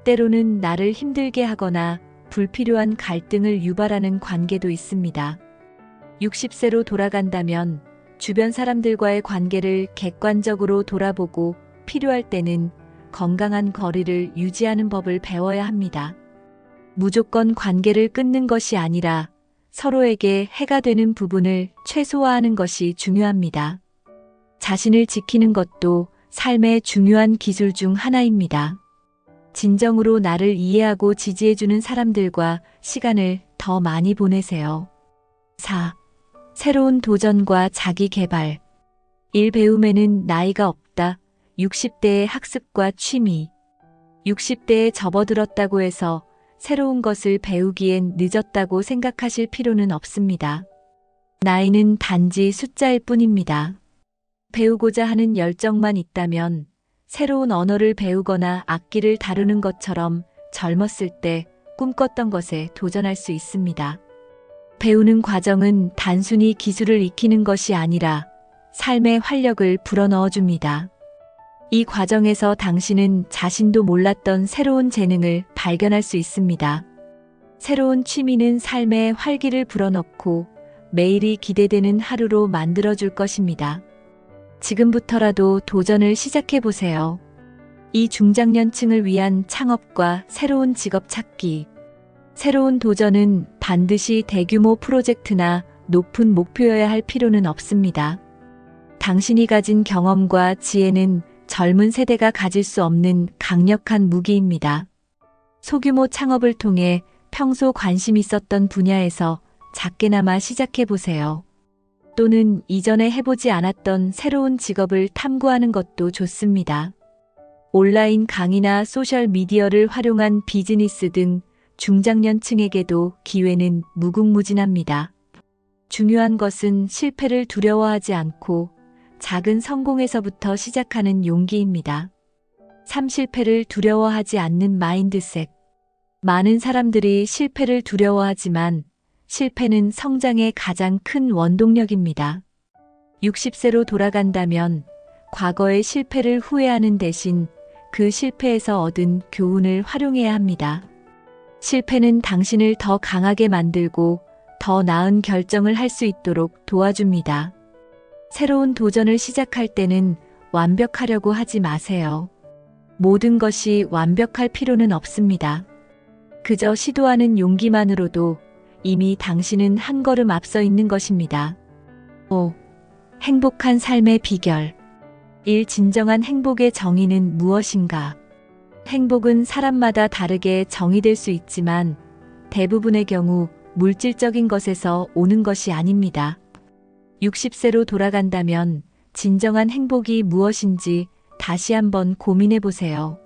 때로는 나를 힘들게 하거나 불필요한 갈등을 유발하는 관계도 있습니다. 60세로 돌아간다면 주변 사람들과의 관계를 객관적으로 돌아보고 필요할 때는 건강한 거리를 유지하는 법을 배워야 합니다. 무조건 관계를 끊는 것이 아니라 서로에게 해가 되는 부분을 최소화하는 것이 중요합니다. 자신을 지키는 것도 삶의 중요한 기술 중 하나입니다. 진정으로 나를 이해하고 지지해주는 사람들과 시간을 더 많이 보내세요. 4. 새로운 도전과 자기 개발. 일 배움에는 나이가 없다. 60대의 학습과 취미. 60대에 접어들었다고 해서 새로운 것을 배우기엔 늦었다고 생각하실 필요는 없습니다. 나이는 단지 숫자일 뿐입니다. 배우고자 하는 열정만 있다면 새로운 언어를 배우거나 악기를 다루는 것처럼 젊었을 때 꿈꿨던 것에 도전할 수 있습니다. 배우는 과정은 단순히 기술을 익히는 것이 아니라 삶의 활력을 불어넣어 줍니다. 이 과정에서 당신은 자신도 몰랐던 새로운 재능을 발견할 수 있습니다. 새로운 취미는 삶에 활기를 불어넣고 매일이 기대되는 하루로 만들어줄 것입니다. 지금부터라도 도전을 시작해 보세요. 이 중장년층을 위한 창업과 새로운 직업 찾기. 새로운 도전은 반드시 대규모 프로젝트나 높은 목표여야 할 필요는 없습니다. 당신이 가진 경험과 지혜는 젊은 세대가 가질 수 없는 강력한 무기입니다. 소규모 창업을 통해 평소 관심 있었던 분야에서 작게나마 시작해 보세요. 또는 이전에 해보지 않았던 새로운 직업을 탐구하는 것도 좋습니다. 온라인 강의나 소셜미디어를 활용한 비즈니스 등 중장년층에게도 기회는 무궁무진합니다. 중요한 것은 실패를 두려워하지 않고 작은 성공에서부터 시작하는 용기입니다. 삶 실패를 두려워하지 않는 마인드셋. 많은 사람들이 실패를 두려워하지만 실패는 성장의 가장 큰 원동력입니다. 60세로 돌아간다면 과거의 실패를 후회하는 대신 그 실패에서 얻은 교훈을 활용해야 합니다. 실패는 당신을 더 강하게 만들고 더 나은 결정을 할 수 있도록 도와줍니다. 새로운 도전을 시작할 때는 완벽하려고 하지 마세요. 모든 것이 완벽할 필요는 없습니다. 그저 시도하는 용기만으로도 이미 당신은 한 걸음 앞서 있는 것입니다. 5. 행복한 삶의 비결. 1. 진정한 행복의 정의는 무엇인가? 행복은 사람마다 다르게 정의될 수 있지만 대부분의 경우 물질적인 것에서 오는 것이 아닙니다. 60세로 돌아간다면 진정한 행복이 무엇인지 다시 한번 고민해 보세요.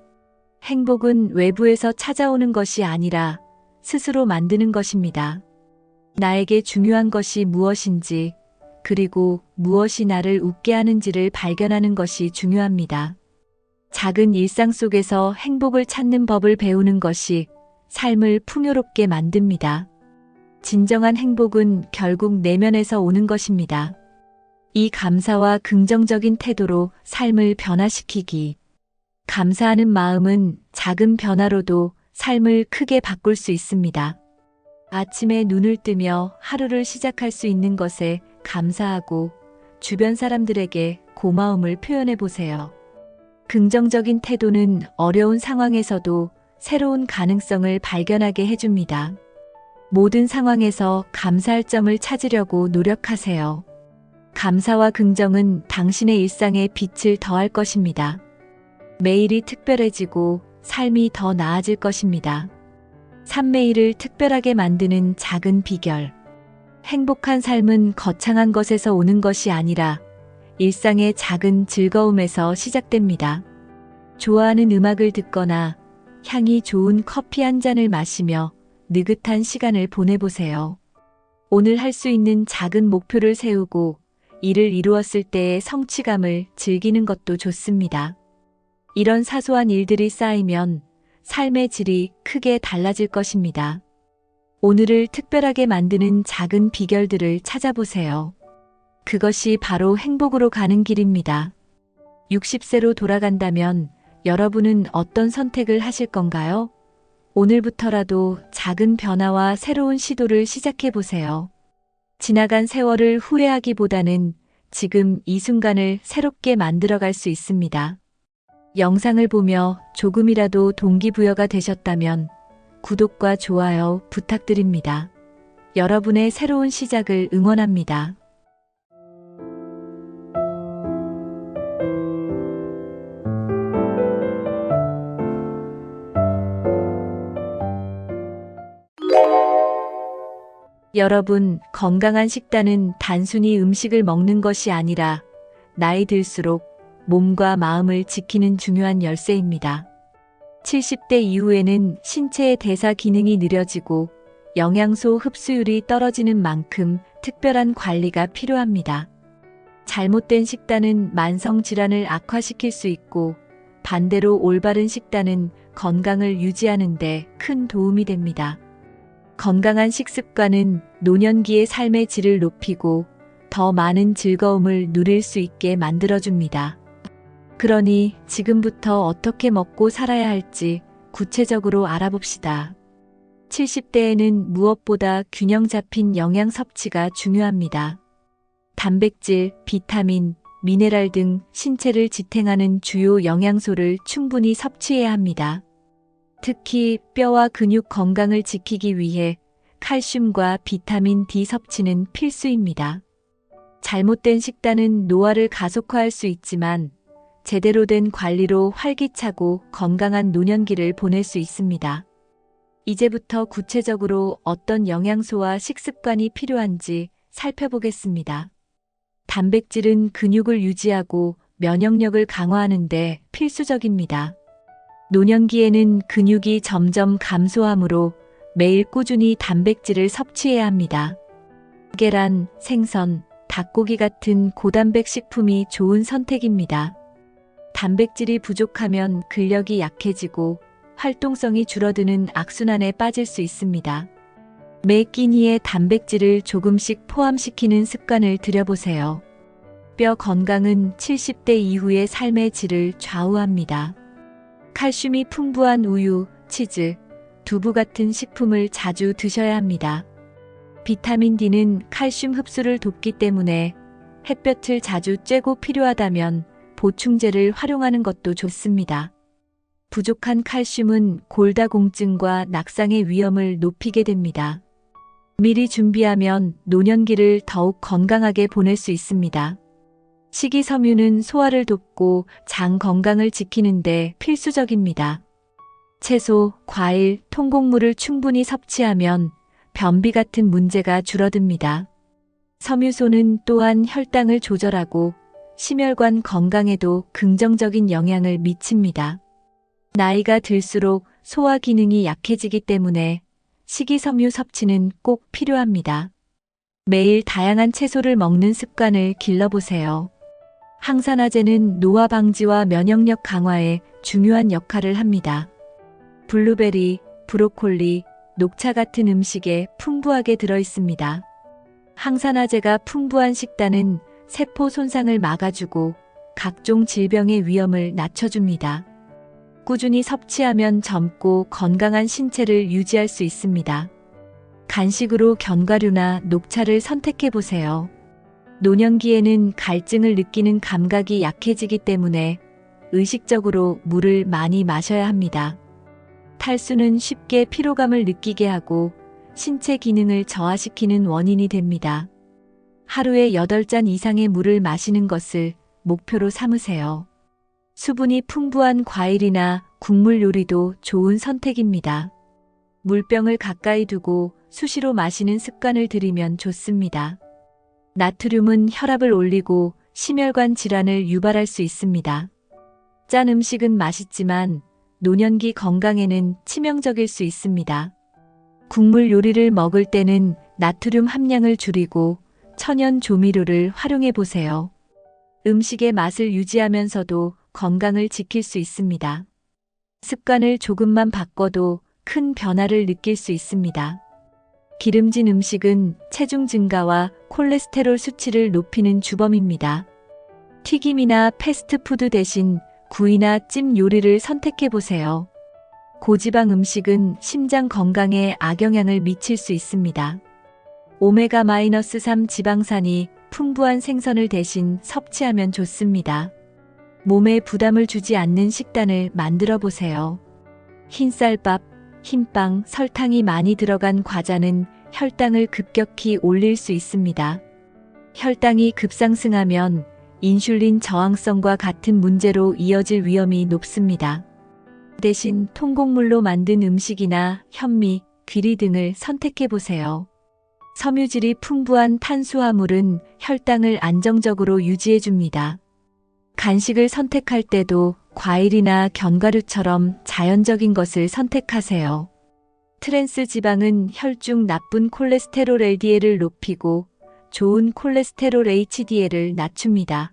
행복은 외부에서 찾아오는 것이 아니라 스스로 만드는 것입니다. 나에게 중요한 것이 무엇인지, 그리고 무엇이 나를 웃게 하는지를 발견하는 것이 중요합니다. 작은 일상 속에서 행복을 찾는 법을 배우는 것이 삶을 풍요롭게 만듭니다. 진정한 행복은 결국 내면에서 오는 것입니다. 이 감사와 긍정적인 태도로 삶을 변화시키기. 감사하는 마음은 작은 변화로도 삶을 크게 바꿀 수 있습니다. 아침에 눈을 뜨며 하루를 시작할 수 있는 것에 감사하고 주변 사람들에게 고마움을 표현해 보세요. 긍정적인 태도는 어려운 상황에서도 새로운 가능성을 발견하게 해줍니다. 모든 상황에서 감사할 점을 찾으려고 노력하세요. 감사와 긍정은 당신의 일상에 빛을 더할 것입니다. 매일이 특별해지고 삶이 더 나아질 것입니다. 삶 매일을 특별하게 만드는 작은 비결. 행복한 삶은 거창한 것에서 오는 것이 아니라 일상의 작은 즐거움에서 시작됩니다. 좋아하는 음악을 듣거나 향이 좋은 커피 한 잔을 마시며 느긋한 시간을 보내보세요. 오늘 할 수 있는 작은 목표를 세우고 이를 이루었을 때의 성취감을 즐기는 것도 좋습니다. 이런 사소한 일들이 쌓이면 삶의 질이 크게 달라질 것입니다. 오늘을 특별하게 만드는 작은 비결들을 찾아보세요. 그것이 바로 행복으로 가는 길입니다. 60세로 돌아간다면 여러분은 어떤 선택을 하실 건가요? 오늘부터라도 작은 변화와 새로운 시도를 시작해 보세요. 지나간 세월을 후회하기보다는 지금 이 순간을 새롭게 만들어갈 수 있습니다. 영상을 보며 조금이라도 동기부여가 되셨다면 구독과 좋아요 부탁드립니다. 여러분의 새로운 시작을 응원합니다. 여러분, 건강한 식단은 단순히 음식을 먹는 것이 아니라 나이 들수록 몸과 마음을 지키는 중요한 열쇠입니다. 70대 이후에는 신체의 대사 기능이 느려지고 영양소 흡수율이 떨어지는 만큼 특별한 관리가 필요합니다. 잘못된 식단은 만성 질환을 악화시킬 수 있고 반대로 올바른 식단은 건강을 유지하는 데 큰 도움이 됩니다. 건강한 식습관은 노년기의 삶의 질을 높이고 더 많은 즐거움을 누릴 수 있게 만들어줍니다. 그러니 지금부터 어떻게 먹고 살아야 할지 구체적으로 알아봅시다. 70대에는 무엇보다 균형 잡힌 영양 섭취가 중요합니다. 단백질, 비타민, 미네랄 등 신체를 지탱하는 주요 영양소를 충분히 섭취해야 합니다. 특히 뼈와 근육 건강을 지키기 위해 칼슘과 비타민 D 섭취는 필수입니다. 잘못된 식단은 노화를 가속화할 수 있지만 제대로 된 관리로 활기차고 건강한 노년기를 보낼 수 있습니다. 이제부터 구체적으로 어떤 영양소와 식습관이 필요한지 살펴보겠습니다. 단백질은 근육을 유지하고 면역력을 강화하는 데 필수적입니다. 노년기에는 근육이 점점 감소하므로 매일 꾸준히 단백질을 섭취해야 합니다. 계란, 생선, 닭고기 같은 고단백 식품이 좋은 선택입니다. 단백질이 부족하면 근력이 약해지고 활동성이 줄어드는 악순환에 빠질 수 있습니다. 매 끼니에 단백질을 조금씩 포함시키는 습관을 들여보세요. 뼈 건강은 70대 이후의 삶의 질을 좌우합니다. 칼슘이 풍부한 우유, 치즈, 두부 같은 식품을 자주 드셔야 합니다. 비타민 D는 칼슘 흡수를 돕기 때문에 햇볕을 자주 쬐고 필요하다면 보충제를 활용하는 것도 좋습니다. 부족한 칼슘은 골다공증과 낙상의 위험을 높이게 됩니다. 미리 준비하면 노년기를 더욱 건강하게 보낼 수 있습니다. 식이섬유는 소화를 돕고 장 건강을 지키는 데 필수적입니다. 채소, 과일, 통곡물을 충분히 섭취하면 변비 같은 문제가 줄어듭니다. 섬유소는 또한 혈당을 조절하고 심혈관 건강에도 긍정적인 영향을 미칩니다. 나이가 들수록 소화 기능이 약해지기 때문에 식이섬유 섭취는 꼭 필요합니다. 매일 다양한 채소를 먹는 습관을 길러보세요. 항산화제는 노화 방지와 면역력 강화에 중요한 역할을 합니다. 블루베리, 브로콜리, 녹차 같은 음식에 풍부하게 들어있습니다. 항산화제가 풍부한 식단은 세포 손상을 막아주고 각종 질병의 위험을 낮춰줍니다. 꾸준히 섭취하면 젊고 건강한 신체를 유지할 수 있습니다. 간식으로 견과류나 녹차를 선택해보세요. 노년기에는 갈증을 느끼는 감각이 약해지기 때문에 의식적으로 물을 많이 마셔야 합니다. 탈수는 쉽게 피로감을 느끼게 하고 신체 기능을 저하시키는 원인이 됩니다. 하루에 8잔 이상의 물을 마시는 것을 목표로 삼으세요. 수분이 풍부한 과일이나 국물 요리도 좋은 선택입니다. 물병을 가까이 두고 수시로 마시는 습관을 들이면 좋습니다. 나트륨은 혈압을 올리고 심혈관 질환을 유발할 수 있습니다. 짠 음식은 맛있지만 노년기 건강에는 치명적일 수 있습니다. 국물 요리를 먹을 때는 나트륨 함량을 줄이고 천연 조미료를 활용해 보세요. 음식의 맛을 유지하면서도 건강을 지킬 수 있습니다. 습관을 조금만 바꿔도 큰 변화를 느낄 수 있습니다. 기름진 음식은 체중 증가와 콜레스테롤 수치를 높이는 주범입니다. 튀김이나 패스트푸드 대신 구이나 찜 요리를 선택해 보세요. 고지방 음식은 심장 건강에 악영향을 미칠 수 있습니다. 오메가-3 지방산이 풍부한 생선을 대신 섭취하면 좋습니다. 몸에 부담을 주지 않는 식단을 만들어 보세요. 흰쌀밥, 흰빵, 설탕이 많이 들어간 과자는 혈당을 급격히 올릴 수 있습니다. 혈당이 급상승하면 인슐린 저항성과 같은 문제로 이어질 위험이 높습니다. 대신 통곡물로 만든 음식이나 현미, 귀리 등을 선택해 보세요. 섬유질이 풍부한 탄수화물은 혈당을 안정적으로 유지해 줍니다. 간식을 선택할 때도 과일이나 견과류처럼 자연적인 것을 선택하세요. 트랜스 지방은 혈중 나쁜 콜레스테롤 LDL을 높이고 좋은 콜레스테롤 HDL을 낮춥니다.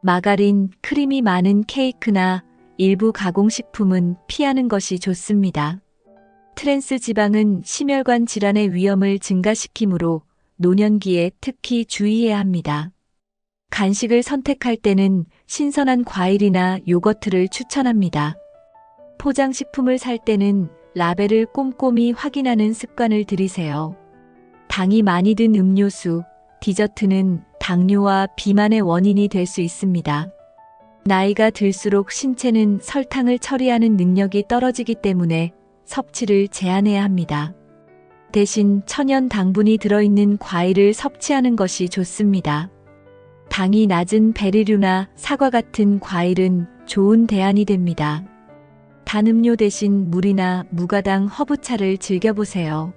마가린, 크림이 많은 케이크나 일부 가공식품은 피하는 것이 좋습니다. 트랜스 지방은 심혈관 질환의 위험을 증가시키므로 노년기에 특히 주의해야 합니다. 간식을 선택할 때는 신선한 과일이나 요거트를 추천합니다. 포장식품을 살 때는 라벨을 꼼꼼히 확인하는 습관을 들이세요. 당이 많이 든 음료수, 디저트는 당뇨와 비만의 원인이 될 수 있습니다. 나이가 들수록 신체는 설탕을 처리하는 능력이 떨어지기 때문에 섭취를 제한해야 합니다. 대신 천연 당분이 들어있는 과일을 섭취하는 것이 좋습니다. 당이 낮은 베리류나 사과 같은 과일은 좋은 대안이 됩니다. 단음료 대신 물이나 무가당 허브차를 즐겨보세요.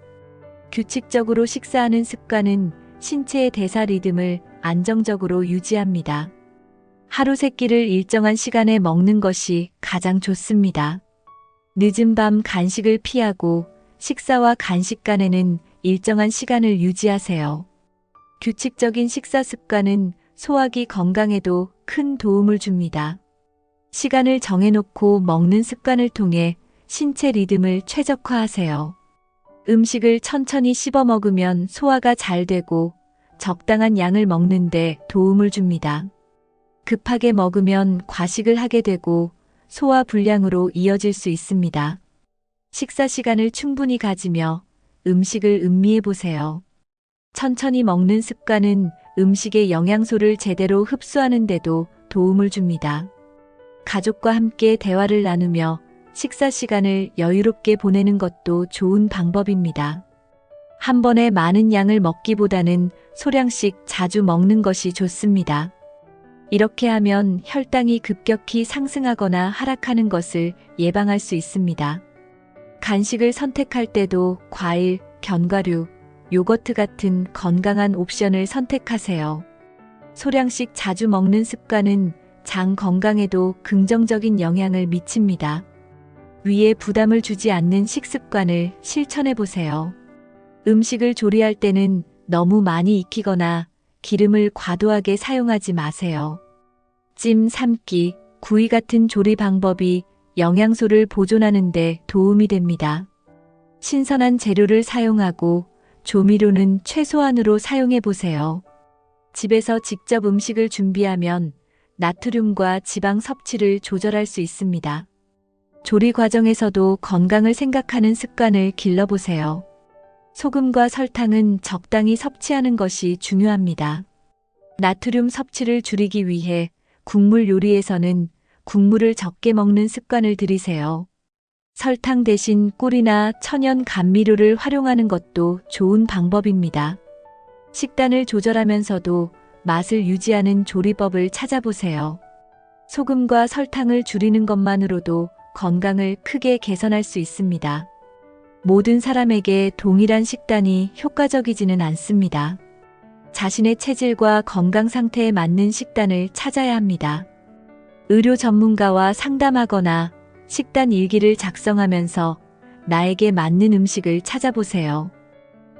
규칙적으로 식사하는 습관은 신체의 대사 리듬을 안정적으로 유지합니다. 하루 세 끼를 일정한 시간에 먹는 것이 가장 좋습니다. 늦은 밤 간식을 피하고 식사와 간식 간에는 일정한 시간을 유지하세요. 규칙적인 식사 습관은 소화기 건강에도 큰 도움을 줍니다. 시간을 정해놓고 먹는 습관을 통해 신체 리듬을 최적화하세요. 음식을 천천히 씹어 먹으면 소화가 잘 되고 적당한 양을 먹는데 도움을 줍니다. 급하게 먹으면 과식을 하게 되고 소화 불량으로 이어질 수 있습니다. 식사 시간을 충분히 가지며 음식을 음미해 보세요. 천천히 먹는 습관은 음식의 영양소를 제대로 흡수하는 데도 도움을 줍니다. 가족과 함께 대화를 나누며 식사 시간을 여유롭게 보내는 것도 좋은 방법입니다. 한 번에 많은 양을 먹기보다는 소량씩 자주 먹는 것이 좋습니다. 이렇게 하면 혈당이 급격히 상승하거나 하락하는 것을 예방할 수 있습니다. 간식을 선택할 때도 과일, 견과류, 요거트 같은 건강한 옵션을 선택하세요. 소량씩 자주 먹는 습관은 장 건강에도 긍정적인 영향을 미칩니다. 위에 부담을 주지 않는 식습관을 실천해 보세요. 음식을 조리할 때는 너무 많이 익히거나 기름을 과도하게 사용하지 마세요. 찜, 삶기, 구이 같은 조리 방법이 영양소를 보존하는 데 도움이 됩니다. 신선한 재료를 사용하고 조미료는 최소한으로 사용해 보세요. 집에서 직접 음식을 준비하면 나트륨과 지방 섭취를 조절할 수 있습니다. 조리 과정에서도 건강을 생각하는 습관을 길러보세요. 소금과 설탕은 적당히 섭취하는 것이 중요합니다. 나트륨 섭취를 줄이기 위해 국물 요리에서는 국물을 적게 먹는 습관을 들이세요. 설탕 대신 꿀이나 천연 감미료를 활용하는 것도 좋은 방법입니다. 식단을 조절하면서도 맛을 유지하는 조리법을 찾아보세요. 소금과 설탕을 줄이는 것만으로도 건강을 크게 개선할 수 있습니다. 모든 사람에게 동일한 식단이 효과적이지는 않습니다. 자신의 체질과 건강 상태에 맞는 식단을 찾아야 합니다. 의료 전문가와 상담하거나 식단 일기를 작성하면서 나에게 맞는 음식을 찾아보세요.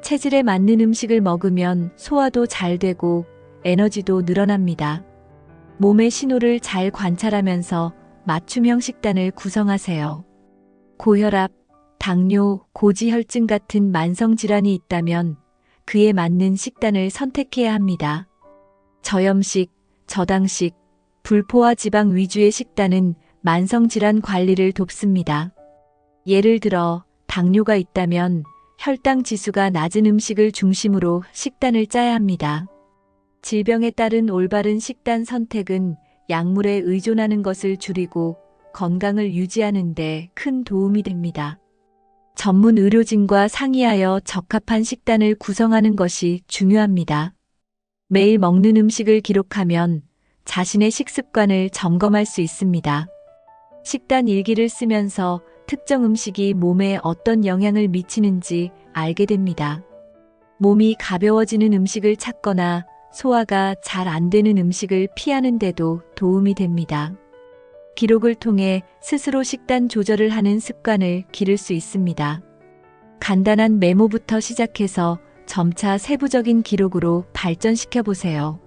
체질에 맞는 음식을 먹으면 소화도 잘 되고 에너지도 늘어납니다. 몸의 신호를 잘 관찰하면서 맞춤형 식단을 구성하세요. 고혈압, 당뇨, 고지혈증 같은 만성 질환이 있다면 그에 맞는 식단을 선택해야 합니다. 저염식, 저당식, 불포화 지방 위주의 식단은 만성 질환 관리를 돕습니다. 예를 들어 당뇨가 있다면 혈당 지수가 낮은 음식을 중심으로 식단을 짜야 합니다. 질병에 따른 올바른 식단 선택은 약물에 의존하는 것을 줄이고 건강을 유지하는 데 큰 도움이 됩니다. 전문 의료진과 상의하여 적합한 식단을 구성하는 것이 중요합니다. 매일 먹는 음식을 기록하면 자신의 식습관을 점검할 수 있습니다. 식단 일기를 쓰면서 특정 음식이 몸에 어떤 영향을 미치는지 알게 됩니다. 몸이 가벼워지는 음식을 찾거나 소화가 잘 안 되는 음식을 피하는 데도 도움이 됩니다. 기록을 통해 스스로 식단 조절을 하는 습관을 기를 수 있습니다. 간단한 메모부터 시작해서 점차 세부적인 기록으로 발전시켜 보세요.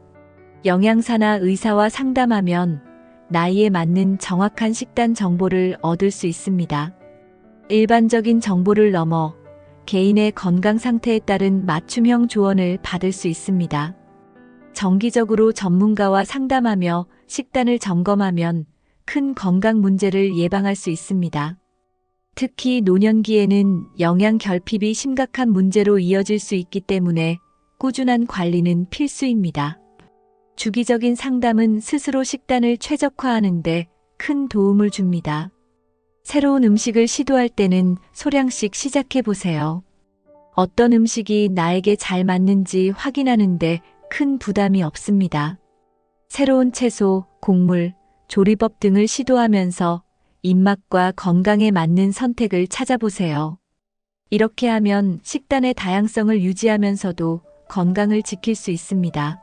영양사나 의사와 상담하면 나이에 맞는 정확한 식단 정보를 얻을 수 있습니다. 일반적인 정보를 넘어 개인의 건강 상태에 따른 맞춤형 조언을 받을 수 있습니다. 정기적으로 전문가와 상담하며 식단을 점검하면 큰 건강 문제를 예방할 수 있습니다. 특히 노년기에는 영양 결핍이 심각한 문제로 이어질 수 있기 때문에 꾸준한 관리는 필수입니다. 주기적인 상담은 스스로 식단을 최적화하는 데 큰 도움을 줍니다. 새로운 음식을 시도할 때는 소량씩 시작해 보세요. 어떤 음식이 나에게 잘 맞는지 확인하는데 큰 부담이 없습니다. 새로운 채소, 곡물, 조리법 등을 시도하면서 입맛과 건강에 맞는 선택을 찾아보세요. 이렇게 하면 식단의 다양성을 유지하면서도 건강을 지킬 수 있습니다.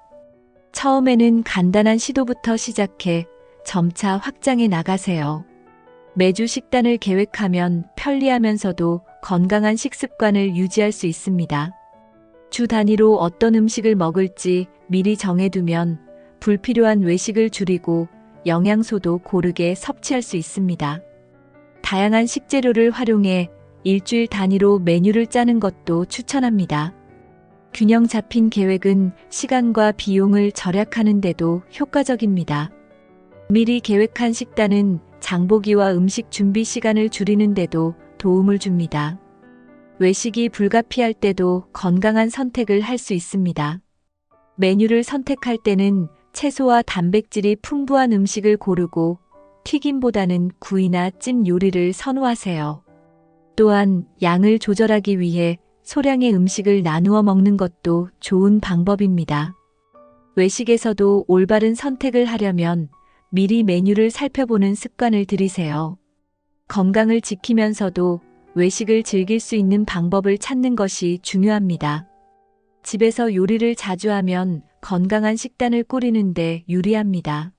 처음에는 간단한 시도부터 시작해 점차 확장해 나가세요. 매주 식단을 계획하면 편리하면서도 건강한 식습관을 유지할 수 있습니다. 주 단위로 어떤 음식을 먹을지 미리 정해두면 불필요한 외식을 줄이고 영양소도 고르게 섭취할 수 있습니다. 다양한 식재료를 활용해 일주일 단위로 메뉴를 짜는 것도 추천합니다. 균형 잡힌 계획은 시간과 비용을 절약하는 데도 효과적입니다. 미리 계획한 식단은 장보기와 음식 준비 시간을 줄이는 데도 도움을 줍니다. 외식이 불가피할 때도 건강한 선택을 할 수 있습니다. 메뉴를 선택할 때는 채소와 단백질이 풍부한 음식을 고르고 튀김보다는 구이나 찜 요리를 선호하세요. 또한 양을 조절하기 위해 소량의 음식을 나누어 먹는 것도 좋은 방법입니다. 외식에서도 올바른 선택을 하려면 미리 메뉴를 살펴보는 습관을 들이세요. 건강을 지키면서도 외식을 즐길 수 있는 방법을 찾는 것이 중요합니다. 집에서 요리를 자주 하면 건강한 식단을 꾸리는데 유리합니다.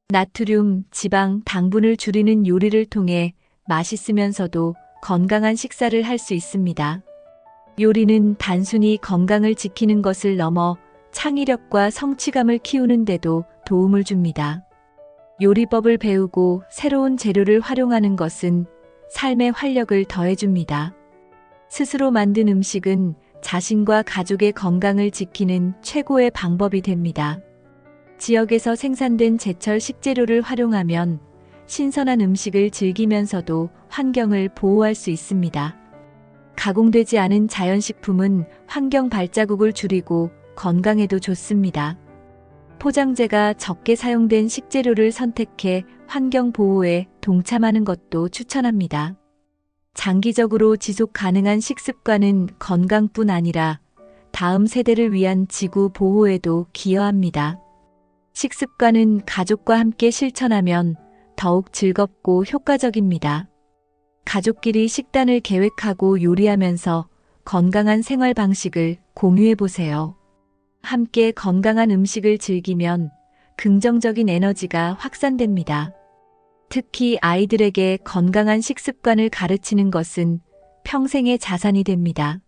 나트륨, 지방, 당분을 줄이는 요리를 통해 맛있으면서도 건강한 식사를 할 수 있습니다. 요리는 단순히 건강을 지키는 것을 넘어 창의력과 성취감을 키우는 데도 도움을 줍니다. 요리법을 배우고 새로운 재료를 활용하는 것은 삶의 활력을 더해줍니다. 스스로 만든 음식은 자신과 가족의 건강을 지키는 최고의 방법이 됩니다. 지역에서 생산된 제철 식재료를 활용하면 신선한 음식을 즐기면서도 환경을 보호할 수 있습니다. 가공되지 않은 자연식품은 환경 발자국을 줄이고 건강에도 좋습니다. 포장재가 적게 사용된 식재료를 선택해 환경 보호에 동참하는 것도 추천합니다. 장기적으로 지속 가능한 식습관은 건강뿐 아니라 다음 세대를 위한 지구 보호에도 기여합니다. 식습관은 가족과 함께 실천하면 더욱 즐겁고 효과적입니다. 가족끼리 식단을 계획하고 요리하면서 건강한 생활 방식을 공유해 보세요. 함께 건강한 음식을 즐기면 긍정적인 에너지가 확산됩니다. 특히 아이들에게 건강한 식습관을 가르치는 것은 평생의 자산이 됩니다.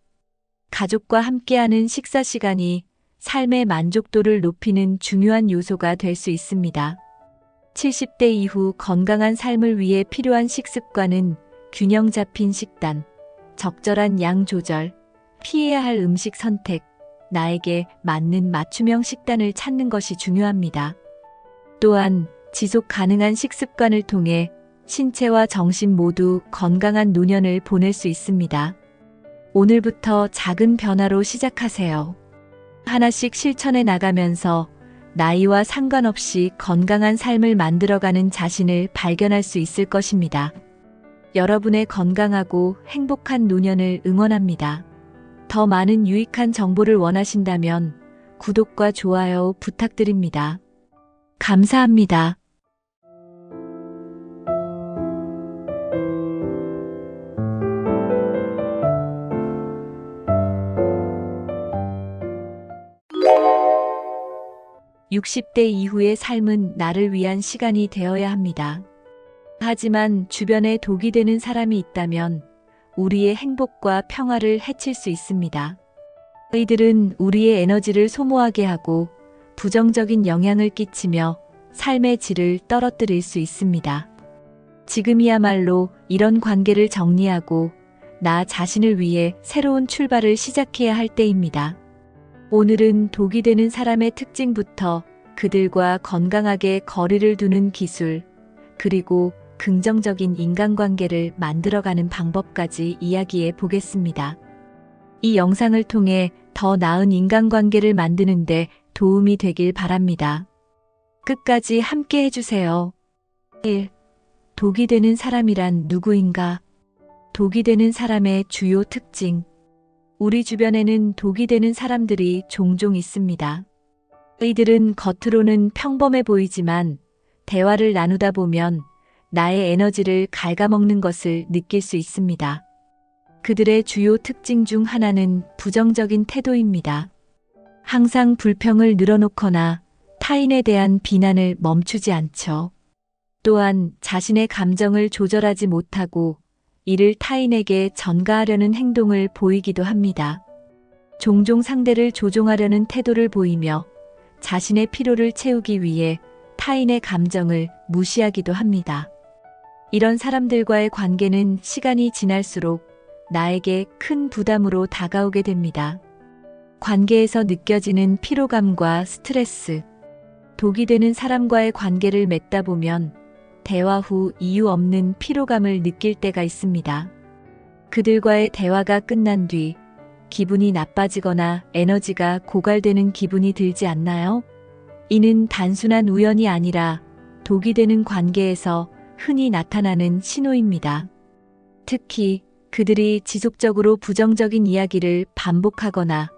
가족과 함께하는 식사 시간이 삶의 만족도를 높이는 중요한 요소가 될 수 있습니다. 70대 이후 건강한 삶을 위해 필요한 식습관은 균형 잡힌 식단, 적절한 양 조절, 피해야 할 음식 선택, 나에게 맞는 맞춤형 식단을 찾는 것이 중요합니다. 또한 지속 가능한 식습관을 통해 신체와 정신 모두 건강한 노년을 보낼 수 있습니다. 오늘부터 작은 변화로 시작하세요. 하나씩 실천해 나가면서 나이와 상관없이 건강한 삶을 만들어가는 자신을 발견할 수 있을 것입니다. 여러분의 건강하고 행복한 노년을 응원합니다. 더 많은 유익한 정보를 원하신다면 구독과 좋아요 부탁드립니다. 감사합니다. (60대) 이후의 삶은 나를 위한 시간이 되어야 합니다. 하지만 주변에 독이 되는 사람이 있다면 우리의 행복과 평화를 해칠 수 있습니다. 이들은 우리의 에너지를 소모하게 하고 부정적인 영향을 끼치며 삶의 질을 떨어뜨릴 수 있습니다. 지금이야말로 이런 관계를 정리하고 나 자신을 위해 새로운 출발을 시작해야 할 때입니다. 오늘은 독이 되는 사람의 특징부터 그들과 건강하게 거리를 두는 기술, 그리고 긍정적인 인간관계를 만들어가는 방법까지 이야기해 보겠습니다. 이 영상을 통해 더 나은 인간관계를 만드는데 도움이 되길 바랍니다. 끝까지 함께 해주세요. 1. 독이 되는 사람이란 누구인가? 독이 되는 사람의 주요 특징. 우리 주변에는 독이 되는 사람들이 종종 있습니다. 이들은 겉으로는 평범해 보이지만 대화를 나누다 보면 나의 에너지를 갉아먹는 것을 느낄 수 있습니다. 그들의 주요 특징 중 하나는 부정적인 태도입니다. 항상 불평을 늘어놓거나 타인에 대한 비난을 멈추지 않죠. 또한 자신의 감정을 조절하지 못하고 이를 타인에게 전가하려는 행동을 보이기도 합니다. 종종 상대를 조종하려는 태도를 보이며 자신의 피로를 채우기 위해 타인의 감정을 무시하기도 합니다. 이런 사람들과의 관계는 시간이 지날수록 나에게 큰 부담으로 다가오게 됩니다. 관계에서 느껴지는 피로감과 스트레스. 독이 되는 사람과의 관계를 맺다 보면 대화 후 이유 없는 피로감을 느낄 때가 있습니다. 그들과의 대화가 끝난 뒤 기분이 나빠지거나 에너지가 고갈되는 기분이 들지 않나요? 이는 단순한 우연이 아니라 독이 되는 관계에서 흔히 나타나는 신호입니다. 특히 그들이 지속적으로 부정적인 이야기를 반복하거나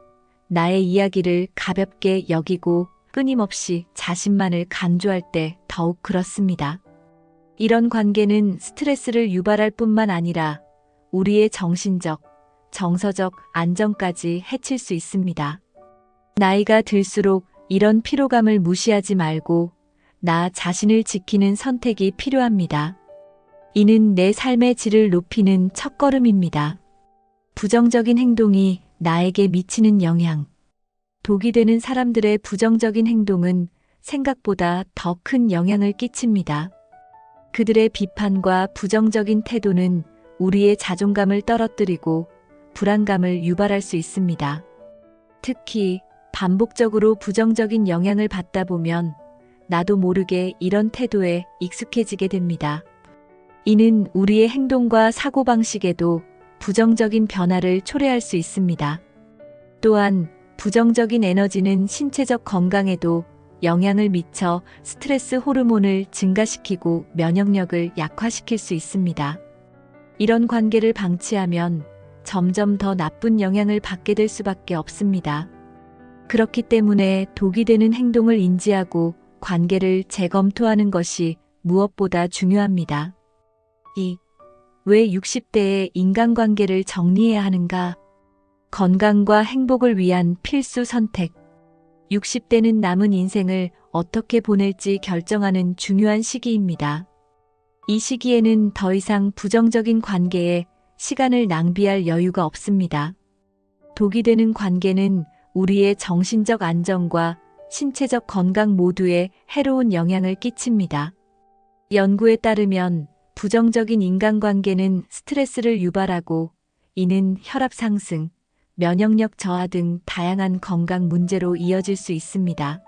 나의 이야기를 가볍게 여기고 끊임없이 자신만을 강조할 때 더욱 그렇습니다. 이런 관계는 스트레스를 유발할 뿐만 아니라 우리의 정신적, 정서적 안정까지 해칠 수 있습니다. 나이가 들수록 이런 피로감을 무시하지 말고 나 자신을 지키는 선택이 필요합니다. 이는 내 삶의 질을 높이는 첫걸음입니다. 부정적인 행동이 나에게 미치는 영향. 독이 되는 사람들의 부정적인 행동은 생각보다 더 큰 영향을 끼칩니다. 그들의 비판과 부정적인 태도는 우리의 자존감을 떨어뜨리고 불안감을 유발할 수 있습니다. 특히 반복적으로 부정적인 영향을 받다 보면 나도 모르게 이런 태도에 익숙해지게 됩니다. 이는 우리의 행동과 사고방식에도 부정적인 변화를 초래할 수 있습니다. 또한 부정적인 에너지는 신체적 건강에도 영향을 미쳐 스트레스 호르몬을 증가시키고 면역력을 약화시킬 수 있습니다. 이런 관계를 방치하면 점점 더 나쁜 영향을 받게 될 수밖에 없습니다. 그렇기 때문에 독이 되는 행동을 인지하고 관계를 재검토하는 것이 무엇보다 중요합니다. 2. 왜 60대에 인간관계를 정리해야 하는가? 건강과 행복을 위한 필수 선택. 60대는 남은 인생을 어떻게 보낼지 결정하는 중요한 시기입니다. 이 시기에는 더 이상 부정적인 관계에 시간을 낭비할 여유가 없습니다. 독이 되는 관계는 우리의 정신적 안정과 신체적 건강 모두에 해로운 영향을 끼칩니다. 연구에 따르면 부정적인 인간관계는 스트레스를 유발하고 이는 혈압 상승, 면역력 저하 등 다양한 건강 문제로 이어질 수 있습니다.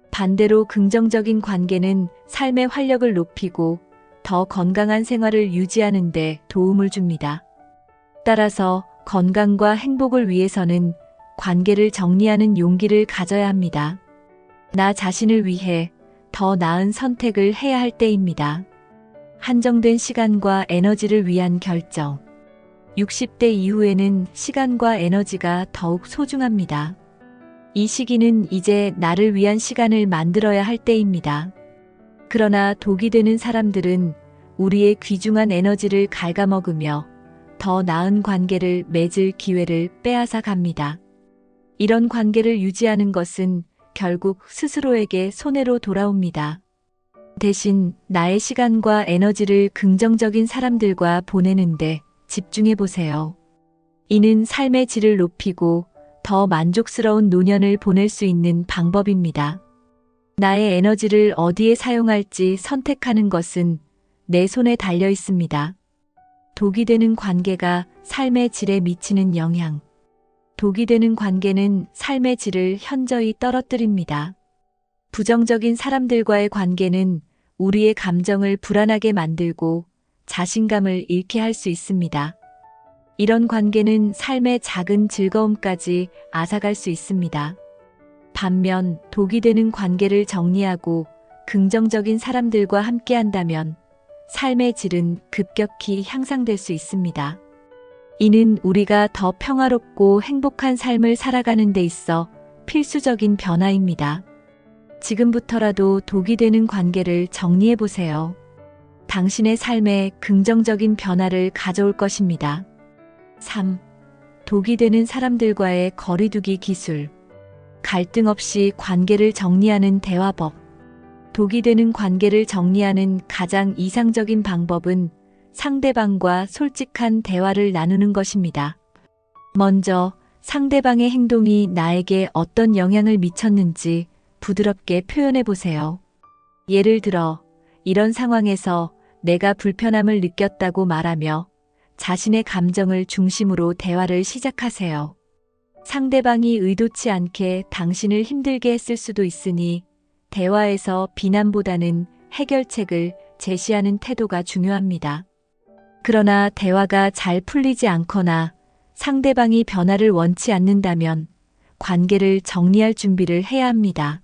반대로 긍정적인 관계는 삶의 활력을 높이고 더 건강한 생활을 유지하는 데 도움을 줍니다. 따라서 건강과 행복을 위해서는 관계를 정리하는 용기를 가져야 합니다. 나 자신을 위해 더 나은 선택을 해야 할 때입니다. 한정된 시간과 에너지를 위한 결정. 60대 이후에는 시간과 에너지가 더욱 소중합니다. 이 시기는 이제 나를 위한 시간을 만들어야 할 때입니다. 그러나 독이 되는 사람들은 우리의 귀중한 에너지를 갉아먹으며 더 나은 관계를 맺을 기회를 빼앗아 갑니다. 이런 관계를 유지하는 것은 결국 스스로에게 손해로 돌아옵니다. 대신 나의 시간과 에너지를 긍정적인 사람들과 보내는데 집중해 보세요. 이는 삶의 질을 높이고 더 만족스러운 노년을 보낼 수 있는 방법입니다. 나의 에너지를 어디에 사용할지 선택하는 것은 내 손에 달려 있습니다. 독이 되는 관계가 삶의 질에 미치는 영향. 독이 되는 관계는 삶의 질을 현저히 떨어뜨립니다. 부정적인 사람들과의 관계는 우리의 감정을 불안하게 만들고 자신감을 잃게 할 수 있습니다. 이런 관계는 삶의 작은 즐거움까지 앗아갈 수 있습니다. 반면 독이 되는 관계를 정리하고 긍정적인 사람들과 함께한다면 삶의 질은 급격히 향상될 수 있습니다. 이는 우리가 더 평화롭고 행복한 삶을 살아가는 데 있어 필수적인 변화입니다. 지금부터라도 독이 되는 관계를 정리해 보세요. 당신의 삶에 긍정적인 변화를 가져올 것입니다. 3. 독이 되는 사람들과의 거리두기 기술. 갈등 없이 관계를 정리하는 대화법. 독이 되는 관계를 정리하는 가장 이상적인 방법은 상대방과 솔직한 대화를 나누는 것입니다. 먼저 상대방의 행동이 나에게 어떤 영향을 미쳤는지 부드럽게 표현해 보세요. 예를 들어, 이런 상황에서 내가 불편함을 느꼈다고 말하며 자신의 감정을 중심으로 대화를 시작하세요. 상대방이 의도치 않게 당신을 힘들게 했을 수도 있으니 대화에서 비난보다는 해결책을 제시하는 태도가 중요합니다. 그러나 대화가 잘 풀리지 않거나 상대방이 변화를 원치 않는다면 관계를 정리할 준비를 해야 합니다.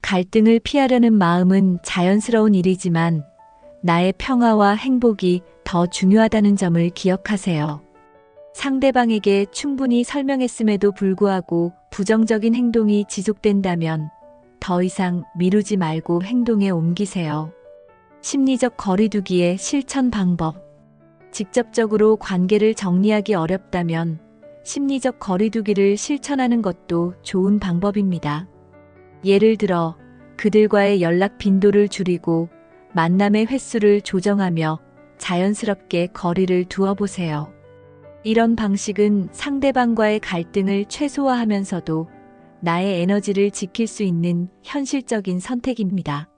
갈등을 피하려는 마음은 자연스러운 일이지만 나의 평화와 행복이 더 중요하다는 점을 기억하세요. 상대방에게 충분히 설명했음에도 불구하고 부정적인 행동이 지속된다면 더 이상 미루지 말고 행동에 옮기세요. 심리적 거리두기의 실천 방법. 직접적으로 관계를 정리하기 어렵다면 심리적 거리두기를 실천하는 것도 좋은 방법입니다. 예를 들어 그들과의 연락 빈도를 줄이고 만남의 횟수를 조정하며 자연스럽게 거리를 두어보세요. 이런 방식은 상대방과의 갈등을 최소화하면서도 나의 에너지를 지킬 수 있는 현실적인 선택입니다.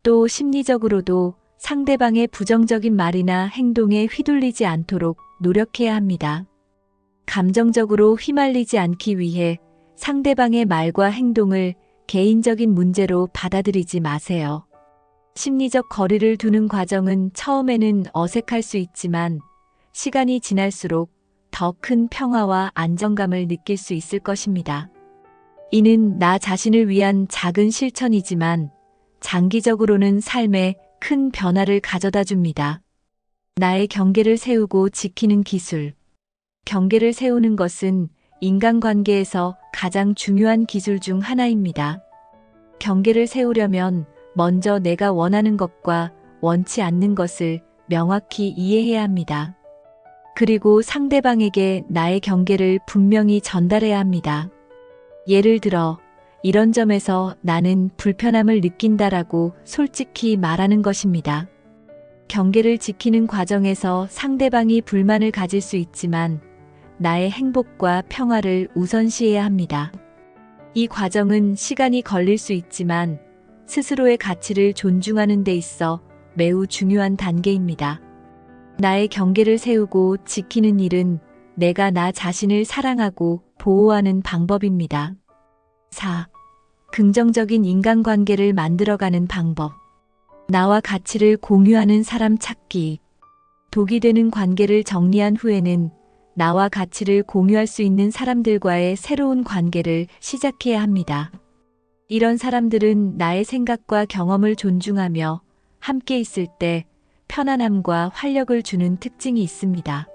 또 심리적으로도 상대방의 부정적인 말이나 행동에 휘둘리지 않도록 노력해야 합니다. 감정적으로 휘말리지 않기 위해 상대방의 말과 행동을 개인적인 문제로 받아들이지 마세요. 심리적 거리를 두는 과정은 처음에는 어색할 수 있지만 시간이 지날수록 더 큰 평화와 안정감을 느낄 수 있을 것입니다. 이는 나 자신을 위한 작은 실천이지만 장기적으로는 삶에 큰 변화를 가져다 줍니다. 나의 경계를 세우고 지키는 기술. 경계를 세우는 것은 인간관계에서 가장 중요한 기술 중 하나입니다. 경계를 세우려면 먼저 내가 원하는 것과 원치 않는 것을 명확히 이해해야 합니다. 그리고 상대방에게 나의 경계를 분명히 전달해야 합니다. 예를 들어, 이런 점에서 나는 불편함을 느낀다라고 솔직히 말하는 것입니다. 경계를 지키는 과정에서 상대방이 불만을 가질 수 있지만 나의 행복과 평화를 우선시해야 합니다. 이 과정은 시간이 걸릴 수 있지만 스스로의 가치를 존중하는 데 있어 매우 중요한 단계입니다. 나의 경계를 세우고 지키는 일은 내가 나 자신을 사랑하고 보호하는 방법입니다. 4. 긍정적인 인간관계를 만들어가는 방법. 나와 가치를 공유하는 사람 찾기. 독이 되는 관계를 정리한 후에는 나와 가치를 공유할 수 있는 사람들과의 새로운 관계를 시작해야 합니다. 이런 사람들은 나의 생각과 경험을 존중하며 함께 있을 때 편안함과 활력을 주는 특징이 있습니다.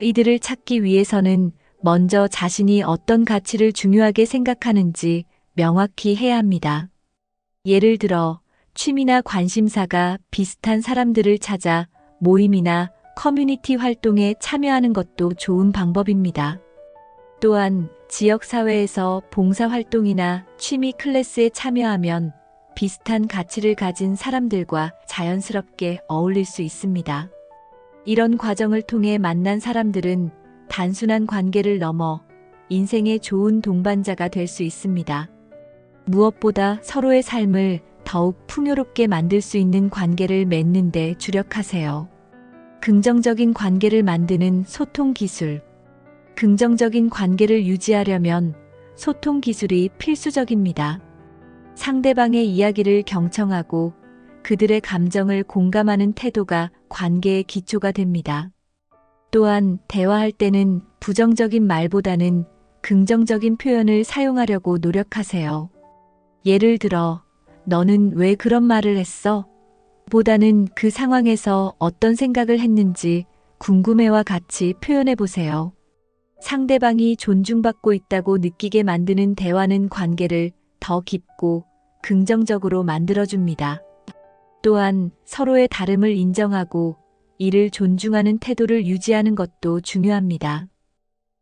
이들을 찾기 위해서는 먼저 자신이 어떤 가치를 중요하게 생각하는지 명확히 해야 합니다. 예를 들어 취미나 관심사가 비슷한 사람들을 찾아 모임이나 커뮤니티 활동에 참여하는 것도 좋은 방법입니다. 또한 지역사회에서 봉사활동이나 취미 클래스에 참여하면 비슷한 가치를 가진 사람들과 자연스럽게 어울릴 수 있습니다. 이런 과정을 통해 만난 사람들은 단순한 관계를 넘어 인생의 좋은 동반자가 될 수 있습니다. 무엇보다 서로의 삶을 더욱 풍요롭게 만들 수 있는 관계를 맺는 데 주력하세요. 긍정적인 관계를 만드는 소통 기술. 긍정적인 관계를 유지하려면 소통 기술이 필수적입니다. 상대방의 이야기를 경청하고 그들의 감정을 공감하는 태도가 관계의 기초가 됩니다. 또한 대화할 때는 부정적인 말보다는 긍정적인 표현을 사용하려고 노력하세요. 예를 들어, 너는 왜 그런 말을 했어? 보다는 그 상황에서 어떤 생각을 했는지 궁금해와 같이 표현해 보세요. 상대방이 존중받고 있다고 느끼게 만드는 대화는 관계를 더 깊고 긍정적으로 만들어줍니다. 또한 서로의 다름을 인정하고 이를 존중하는 태도를 유지하는 것도 중요합니다.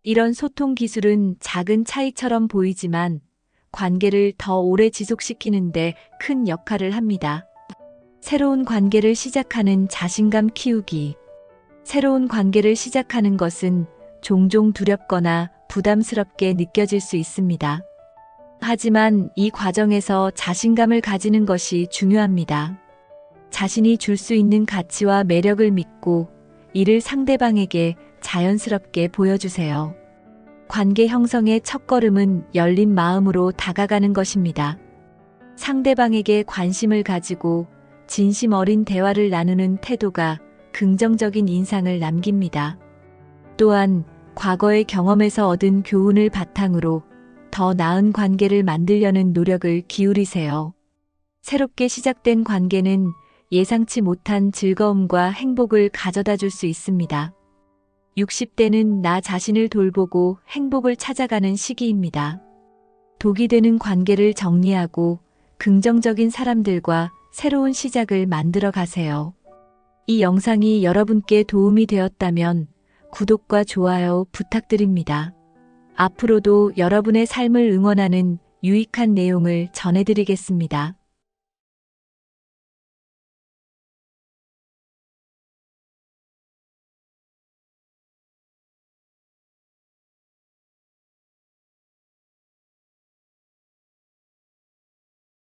이런 소통 기술은 작은 차이처럼 보이지만 관계를 더 오래 지속시키는데 큰 역할을 합니다. 새로운 관계를 시작하는 자신감 키우기. 새로운 관계를 시작하는 것은 종종 두렵거나 부담스럽게 느껴질 수 있습니다. 하지만 이 과정에서 자신감을 가지는 것이 중요합니다. 자신이 줄 수 있는 가치와 매력을 믿고 이를 상대방에게 자연스럽게 보여주세요. 관계 형성의 첫걸음은 열린 마음으로 다가가는 것입니다. 상대방에게 관심을 가지고 진심 어린 대화를 나누는 태도가 긍정적인 인상을 남깁니다. 또한 과거의 경험에서 얻은 교훈을 바탕으로 더 나은 관계를 만들려는 노력을 기울이세요. 새롭게 시작된 관계는 예상치 못한 즐거움과 행복을 가져다 줄 수 있습니다. 60대는 나 자신을 돌보고 행복을 찾아가는 시기입니다. 독이 되는 관계를 정리하고 긍정적인 사람들과 새로운 시작을 만들어 가세요. 이 영상이 여러분께 도움이 되었다면 구독과 좋아요 부탁드립니다. 앞으로도 여러분의 삶을 응원하는 유익한 내용을 전해드리겠습니다.